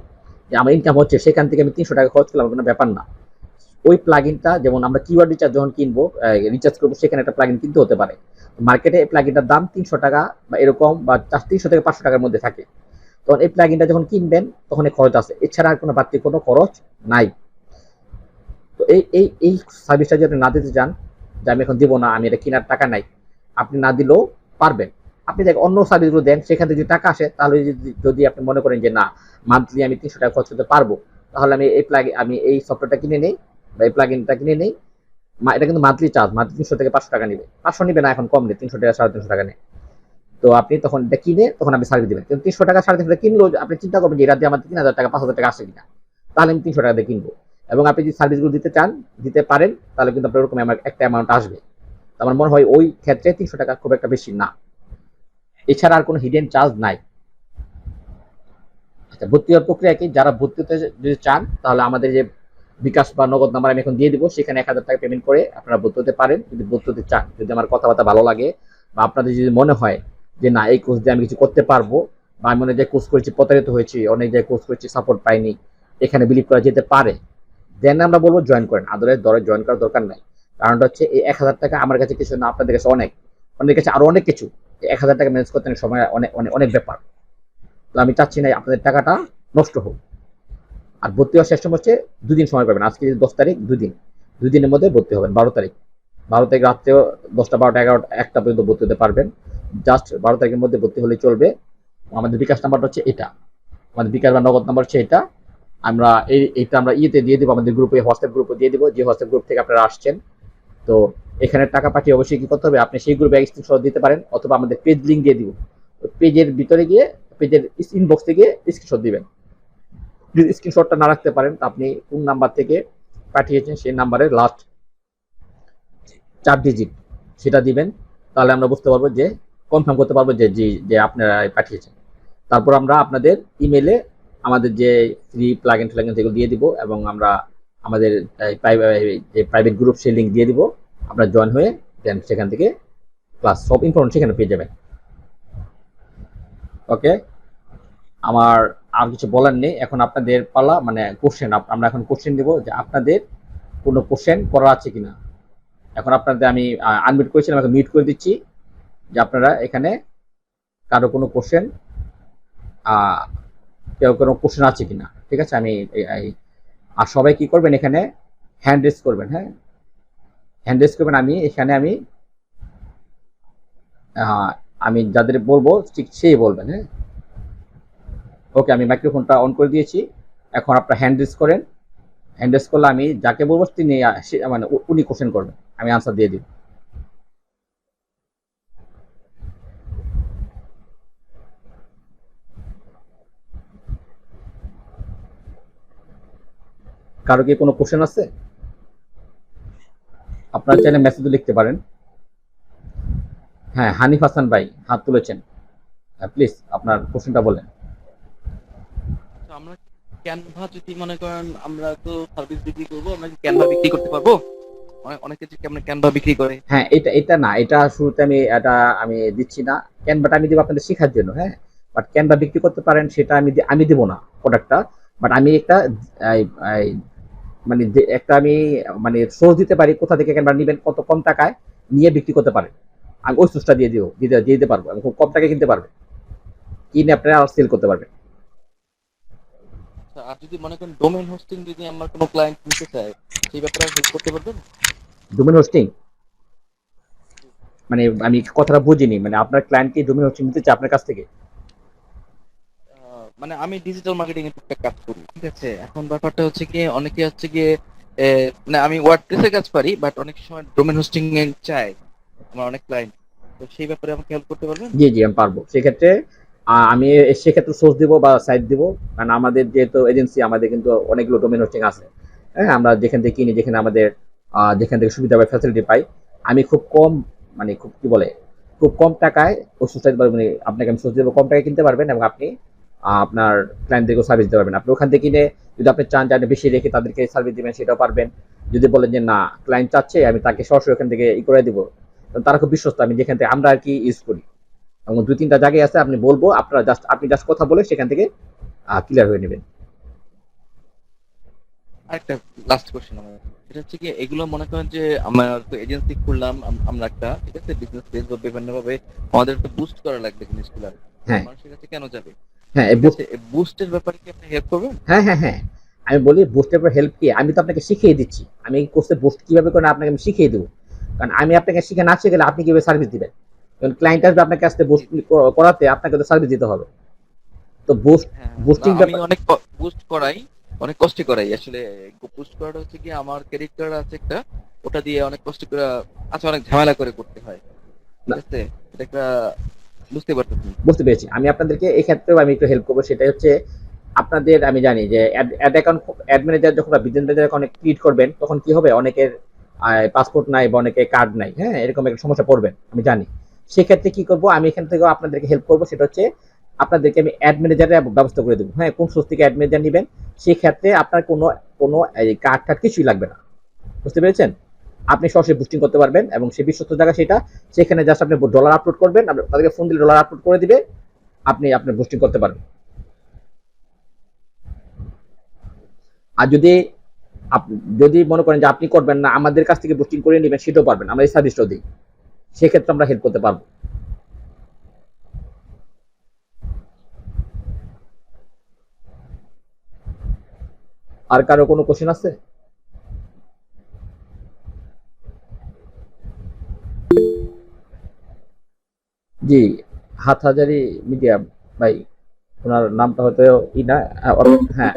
যে আমার ইনকাম হচ্ছে, সেখান থেকে আমি 300 টাকা খরচ করলাম, কোনো ব্যাপার না। ওই প্লাগইনটা, যেমন আমরা কিওয়ার্ড রিচার্জ যখন কিনবো, রিচার্জ করবো, সেখানে একটা প্লাগইন কিনতে হতে পারে। মার্কেটে এই প্লাগইনটার দাম 300 টাকা বা এরকম, বা 300 থেকে 500 টাকার মধ্যে থাকে। তখন এই প্লাগইনটা যখন কিনবেন, তখন এই খরচ আছে, এছাড়া আর কোনো বাড়তি কোনো খরচ নাই। তো এই সার্ভিসটা যদি আপনি না দিতে চান, যে আমি এখন দিব না, আমি এটা কেনার টাকা নাই, আপনি না দিলেও পারবেন। আপনি দেখ অন্য সার্ভিসগুলো দেন, সেখান থেকে যদি টাকা আসে, তাহলে যদি আপনি মনে করেন যে না, মান্থলি আমি 300 টাকা খরচ করতে পারবো, তাহলে আমি এই সফটওয়্যারটা কিনে নেই বা এই প্লাগইনটা কিনে নেই। এটা কিন্তু মান্থলি চার্জ, মান্থলি 300 থেকে 500 টাকা নেবে, 500 নিবে না, এখন কম নেই, 300 টাকা 350 টাকা নেই। তো আপনি তখন এটা কিনে তখন আপনি সার্ভিস দিবেন। কিন্তু 300 টাকা 350 টাকা কিনলেও আপনি চিন্তা করবেন যে এটা দিয়ে আমার 3,000 টাকা 5,000 টাকা আসে কিনা, তাহলে আমি 300 টাকা দিয়ে কিনবো। এবং আপনি যদি সার্ভিসগুলো দিতে চান, দিতে পারেন, তাহলে কিন্তু আপনার ওরকম একটা অ্যামাউন্ট আসবে। আমার মনে হয় ওই ক্ষেত্রে 300 টাকা খুব একটা বেশি না। এছাড়া আর কোনো হিডেন চার্জ নাই। আচ্ছা, ভর্তি হওয়ার প্রক্রিয়া কি? যারা ভর্তি হতে যদি চান, তাহলে আমাদের যে বিকাশ বা নগদ নাম্বার আমি এখন দিয়ে দিব, সেখানে 1,000 টাকা পেমেন্ট করে আপনারা ভর্তি হতে পারেন। যদি ভর্তি হতে চান, যদি আমার কথাবার্তা ভালো লাগে, বা আপনাদের যদি মনে হয় যে না, এই কোর্স দিয়ে আমি কিছু করতে পারবো, বা আমি অনেক জায়গায় কোর্স করেছি, প্রতারিত হয়েছি, অনেক জায়গায় কোর্স করেছি, সাপোর্ট পাইনি, এখানে বিলিভ করা যেতে পারে, দেন আমরা বলবো জয়েন করেন। আদরের দরে জয়েন করার দরকার নাই। কারণটা হচ্ছে এই 1,000 টাকা আমার কাছে কিছু না, আপনাদের কাছে অনেক, অনেকের কাছে আরো অনেক কিছু। 1,000 টাকা ম্যানেজ করতে অনেক সময়, অনেক অনেক অনেক ব্যাপার। তো আমি চাচ্ছি না আপনাদের টাকাটা নষ্ট হোক। আর ভর্তি হওয়ার শেষ সময় হচ্ছে 2 দিন সময় পাবেন। আজকে 10 তারিখ, 2 দিনের মধ্যে ভর্তি হবেন। 12 তারিখ, 12 তারিখ রাত্রেও 10টা 12টা 11টা 1টা পর্যন্ত ভর্তি হতে পারবেন। জাস্ট 12 তারিখের মধ্যে ভর্তি হলে চলবে। আমাদের বিকাশ নাম্বারটা হচ্ছে এটা, আমাদের বিকাশ বা নগদ নাম্বার হচ্ছে এটা। আমরা এইটা আমরা ইয়েতে দিয়ে দিব, আমাদের গ্রুপে, হোয়াটসঅ্যাপ গ্রুপে দিয়ে দিব, যে হোয়াটসঅ্যাপ গ্রুপ থেকে আপনারা আসছেন। তো এখানে টাকা পাঠিয়ে অবশ্যই কি করতে হবে, আপনি সেই গ্রুপে স্ক্রিনশট দিতে পারেন, অথবা আমাদের পেজ লিঙ্ক দিয়ে দিব, পেজের ভিতরে গিয়ে, পেজের ইনবক্স থেকে স্ক্রিনশট দিবেন। যদি স্ক্রিনশটটা না রাখতে পারেন, আপনি কোন নাম্বার থেকে পাঠিয়েছেন সেই নাম্বারের লাস্ট 4 ডিজিট সেটা দিবেন, তাহলে আমরা বুঝতে পারবো যে কনফার্ম করতে পারবো যে জি যে আপনারা পাঠিয়েছেন। তারপর আমরা আপনাদের ইমেলে আমাদের যে ফ্রি প্লাগইন ট্যাগইন যেগুলো দিয়ে দিব, এবং আমরা আমাদের যে প্রাইভেট গ্রুপ সেই লিঙ্ক দিয়ে দিব। আপনারা জয়েন হয়ে দেন সেখান থেকে ক্লাস সব ইনফরমেশন সেখানে পেয়ে যাবেন। ওকে, আমার আর কিছু বলার নেই। এখন আপনাদের পালা, মানে কোশ্চেন। আমরা এখন কোশ্চেন দেবো যে আপনাদের কোনো কোশ্চেন করার আছে কিনা। এখন আপনাদের আমি আনমিউট করেছিলাম, এখন মিউট করে দিচ্ছি, যে আপনারা এখানে কারো কোনো কোশ্চেন কেউ কোনো কোশ্চেন আছে কিনা। ঠিক আছে, আমি আর সবাই কি করবেন, এখানে হ্যান্ড রেজ করবেন। হ্যাঁ, হ্যান্ড রেজ করবেন। আমি যাদের বলবো ঠিক সেই বলবেন। হ্যাঁ, ওকে, আমি মাইক্রোফোনটা অন করে দিয়েছি। এখন আপনারা হ্যান্ড রেজ করেন। হ্যান্ড রেজ করলে আমি যাকে বলবো তিনি মানে উনি কোশ্চেন করবেন, আমি আনসার দিয়ে দিব। কারো কি কোনো কোশ্চেন আছে? আপনারা চাইলে মেসেজও লিখতে পারেন। হ্যাঁ, হানিফ হাসান ভাই হাত তুলেছেন। প্লিজ আপনার কোশ্চেনটা বলেন। তো আমরা ক্যানভা যদি মনে করেন আমরা তো সার্ভিস বিক্রি করবো, আমরা কি ক্যানভা বিক্রি করতে পারবো? অনেকে যে কেমন ক্যানভা বিক্রি করে। হ্যাঁ, এটা না, এটা শুরুতে আমি দিচ্ছি না। ক্যানভাটা আমি দিব আপনাদের শেখার জন্য। হ্যাঁ, বাট ক্যানভা বিক্রি করতে পারেন সেটা আমি দিব না প্রোডাক্টটা। বাট আমি একটা মানে একটা আমি মানে সোর্স দিতে পারি, কোথা থেকে ক্যানভা নেবেন, কত কম টাকায় নিয়ে বিক্রি করতে পারেন। আমি ওই সোর্সটা দিয়ে দিতে পারবো, আমি খুব কম টাকায় কিনতে পারবেন, কিনে আপনারা সেল করতে পারবেন। আচ্ছা, আর যদি মনে করেন ডোমেইন হোস্টিং যদি আমার কোনো ক্লায়েন্ট নিতে চায়, সেই ব্যাপারে হেল্প করতে পারবেন? ডোমেন হোস্টিং মানে আমি কথাটা বুঝিনি, মানে আপনার ক্লায়েন্ট কি ডোমেন হোস্টিং নিতে চায় আপনার কাছ থেকে? মানে আমি ডিজিটাল মার্কেটিং এর একটা কাজ করি, ঠিক আছে? এখন ব্যাপারটা হচ্ছে কি, অনেকে হচ্ছে গিয়ে মানে আমি ওয়ার্ডপ্রেসের কাজ পারি, বাট অনেক সময় ডোমেইন হোস্টিং এ চায় আমার অনেক ক্লায়েন্ট। তো সেই ব্যাপারে আমাকে হেল্প করতে পারবেন? জি জি, আমি পারবো। সেক্ষেত্রে আমি সেক্ষেত্রে সোর্স দিব বা সাইট দিব। কারণ আমাদের যেহেতু এজেন্সি, আমাদের কিন্তু অনেকগুলো ডোমেন হোস্টিং আছে। হ্যাঁ, আমরা যেখান থেকে কিনি, যেখানে আমাদের যেখান থেকে সুবিধা বা ফ্যাসিলিটি পাই, আমি খুব কম, মানে খুব কি বলে, খুব কম টাকায় ওই সোর্সটা দিতে পারবেন। আপনাকে আমি সোর্স দেবো, কম টাকায় কিনতে পারবেন, এবং আপনি আপনার ক্লায়েন্টদেরকেও সার্ভিস দিতে পারবেন। আপনি ওখান থেকে কিনে যদি আপনি চান যে আপনি বেশি রেখে তাদেরকে সার্ভিস দিবেন, সেটাও পারবেন। যদি বলেন যে না, ক্লায়েন্ট চাচ্ছে আমি তাকে সরাসরি ওখান থেকে করে দিব, তারা খুব বিশ্বস্ত, আমি যেখান থেকে আমরা আর কি ইউজ করি, এবং 2-3টা জায়গায় আছে, আপনি বলবো, আপনি জাস্ট কথা বলে সেখান থেকে ক্লিয়ার হয়ে নেবেন। আরেকটা লাস্ট কোশ্চেন আমার, এটা হচ্ছে কি, এগুলো মনে করেন যে আমরা তো এজেন্সি খুললাম, আমরা একটা, ঠিক আছে, বিজনেস পেজ বা বিভিন্ন ভাবে আমাদের তো বুস্ট করা লাগবে জিনিসগুলো। হ্যাঁ মানুষের কাছে কেন যাবে? হ্যাঁ, ঠিক আছে, এই বুস্টের ব্যাপারে কি আপনি হেল্প করবেন? হ্যাঁ হ্যাঁ হ্যাঁ, আমি বলি বুস্টের পর হেল্প কি, আমি তো আপনাকে শিখিয়ে দিচ্ছি। আমি এই কোর্সে বুস্ট কিভাবে করেন আপনাকে আমি শিখিয়ে দেবো। কারণ আমি আপনাকে শিখে না শিখে গেলে আপনি কিভাবে সার্ভিস দিবেন? কারণ ক্লায়েন্ট আসবে আপনার কাছ থেকে বুস্ট করাতে, আপনাকে তো সার্ভিস দিতে হবে। তো হ্যাঁ, না, বুস্টিং আমি ব্যাপার। অনেক বুস্ট করাই, অনেক কষ্ট করাই আসলে। বুস্ট করাটা হচ্ছে কি, আমার ক্যারেক্টার আছে একটা, ওটা দিয়ে অনেক কষ্ট করে, আচ্ছা, অনেক ঝামেলা করে করতে হয়, ঠিক না, আছে? এটা একটা বুঝতে পারতেছি। বুঝতে পেরেছি। আমি আপনাদেরকে এই ক্ষেত্রেও আমি একটু হেল্প করবো। সেটা হচ্ছে আপনাদের, আমি জানি যে অ্যাড অ্যাকাউন্ট, অ্যাড ম্যানেজার যখন বিজনেস ম্যানেজার অনেক ক্রিয়েট করবেন, তখন কি হবে, অনেকের পাসপোর্ট নাই বা অনেকের কার্ড নাই। হ্যাঁ, এরকম একটা সমস্যা পড়বেন, আমি জানি। সেক্ষেত্রে কি করবো, আমি এখান থেকেও আপনাদেরকে হেল্প করবো। সেটা হচ্ছে আপনাদেরকে আমি অ্যাড ম্যানেজারের ব্যবস্থা করে দেবো। হ্যাঁ, কোন সোর্স থেকে অ্যাড ম্যানেজার নেবেন, সেক্ষেত্রে আপনার কোনো কোনো কার্ড টার্ড কিছুই লাগবে না। বুঝতে পেরেছেন? আপনি সরাসরি বুস্টিং করতে পারবেন, এবং সে বিশ্বস্ত জায়গা সেটা। সেখানে জাস্ট আপনি ডলার আপলোড করবেন, তাদেরকে ফোন দিলে ডলার আপলোড করে দিবে, আপনি আপনার বুস্টিং করতে পারবেন। আর যদি মনে করেন যে আপনি করবেন না, আমাদের কাছ থেকে বুস্টিং করে নেবেন, সেটাও পারবেন, আমরা এই সার্ভিসটাও দিই। সেক্ষেত্রে আমরা হেল্প করতে পারবো। আর কারো কোনো কোশ্চেন আছে? জি, হাটহাজারী মিডিয়া ভাই, ওনার নামটা হয়তো ই না। হ্যাঁ,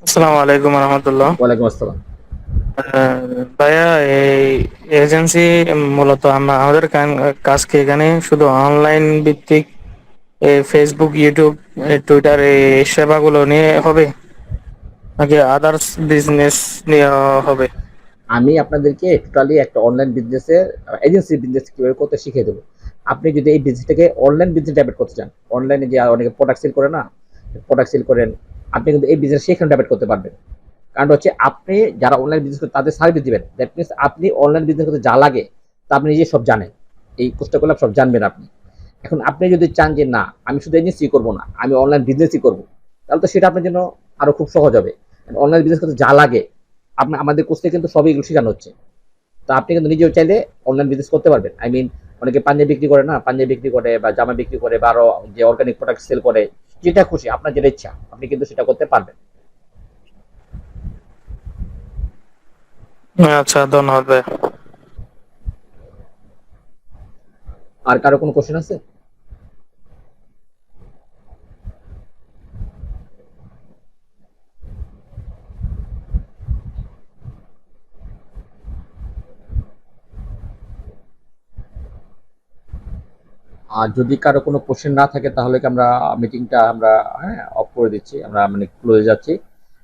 আসসালামু আলাইকুম রহমতুল্লাহ। ওয়ালাইকুম আসসালাম। ভাই, ভাইয়া এই এজেন্সি মূলত আমাদের কাজকে এখানে শুধু অনলাইন ভিত্তিক ফেসবুক, ইউটিউব, টুইটার এই সেবাগুলো নিয়ে হবে নাকি আদার্স বিজনেস নিয়ে হবে? আমি আপনাদেরকে টোটালি একটা অনলাইন বিজনেসের এজেন্সি বিজনেস কিভাবে করতে শিখিয়ে দেবো। আপনি যদি এই বিজনেসটাকে অনলাইন বিজনেস ডেভেলপ করতে চান, অনলাইনে যে অনেকে প্রোডাক্ট সেল করে না, প্রোডাক্ট সেল করেন, আপনি কিন্তু এই বিজনেস সেখানে ডেভেলপ করতে পারবেন। কারণ হচ্ছে আপনি যারা অনলাইন বিজনেস করে তাদের সার্ভিস দিবেন, দ্যাট মিনস আপনি অনলাইন বিজনেস করতে যা লাগে তা আপনি নিজে সব জানেন। এই কোর্সটা করলে সব জানবেন আপনি। এখন আপনি যদি চান যে না আমি শুধু এজেন্সি করবো না, আমি অনলাইন বিজনেসই করবো, তাহলে তো সেটা আপনার জন্য আরো খুব সহজ হবে। অনলাইন বিজনেস করতে যা লাগে আপনি আমাদের কোর্সে কিন্তু সবই এগুলো শেখানো হচ্ছে। তা আপনি কিন্তু নিজেও চাইলে অনলাইন বিজনেস করতে পারবেন। আই মিন অনেকে পাঞ্জাবি বিক্রি করে না, পাঞ্জাবি বিক্রি করে বা জামা বিক্রি করে বা আরো যে অর্গানিক প্রোডাক্ট সেল করে, যেটা খুশি আপনার যেটা ইচ্ছা আপনি কিন্তু সেটা করতে পারবেন। আচ্ছা, ধন্যবাদ ভাইয়া। আর কারো কোনো কোশ্চেন আছে? আর যদি কারো কোনো কোশ্চেন না থাকে তাহলে কি আমরা মিটিংটা আমরা হ্যাঁ অফ করে দিচ্ছি, আমরা মানে ক্লোজে যাচ্ছি।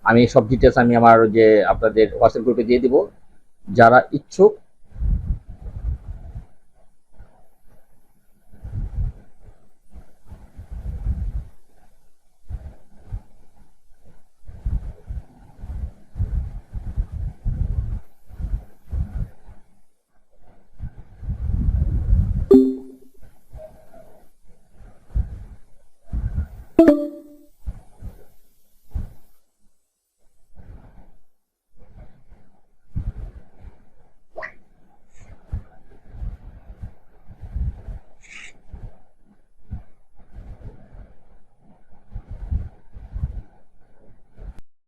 আমি সব ডিটেলস আমি আমার যে আপনাদের হোয়াটসঅ্যাপ গ্রুপে দিয়ে দিব, যারা ইচ্ছুক।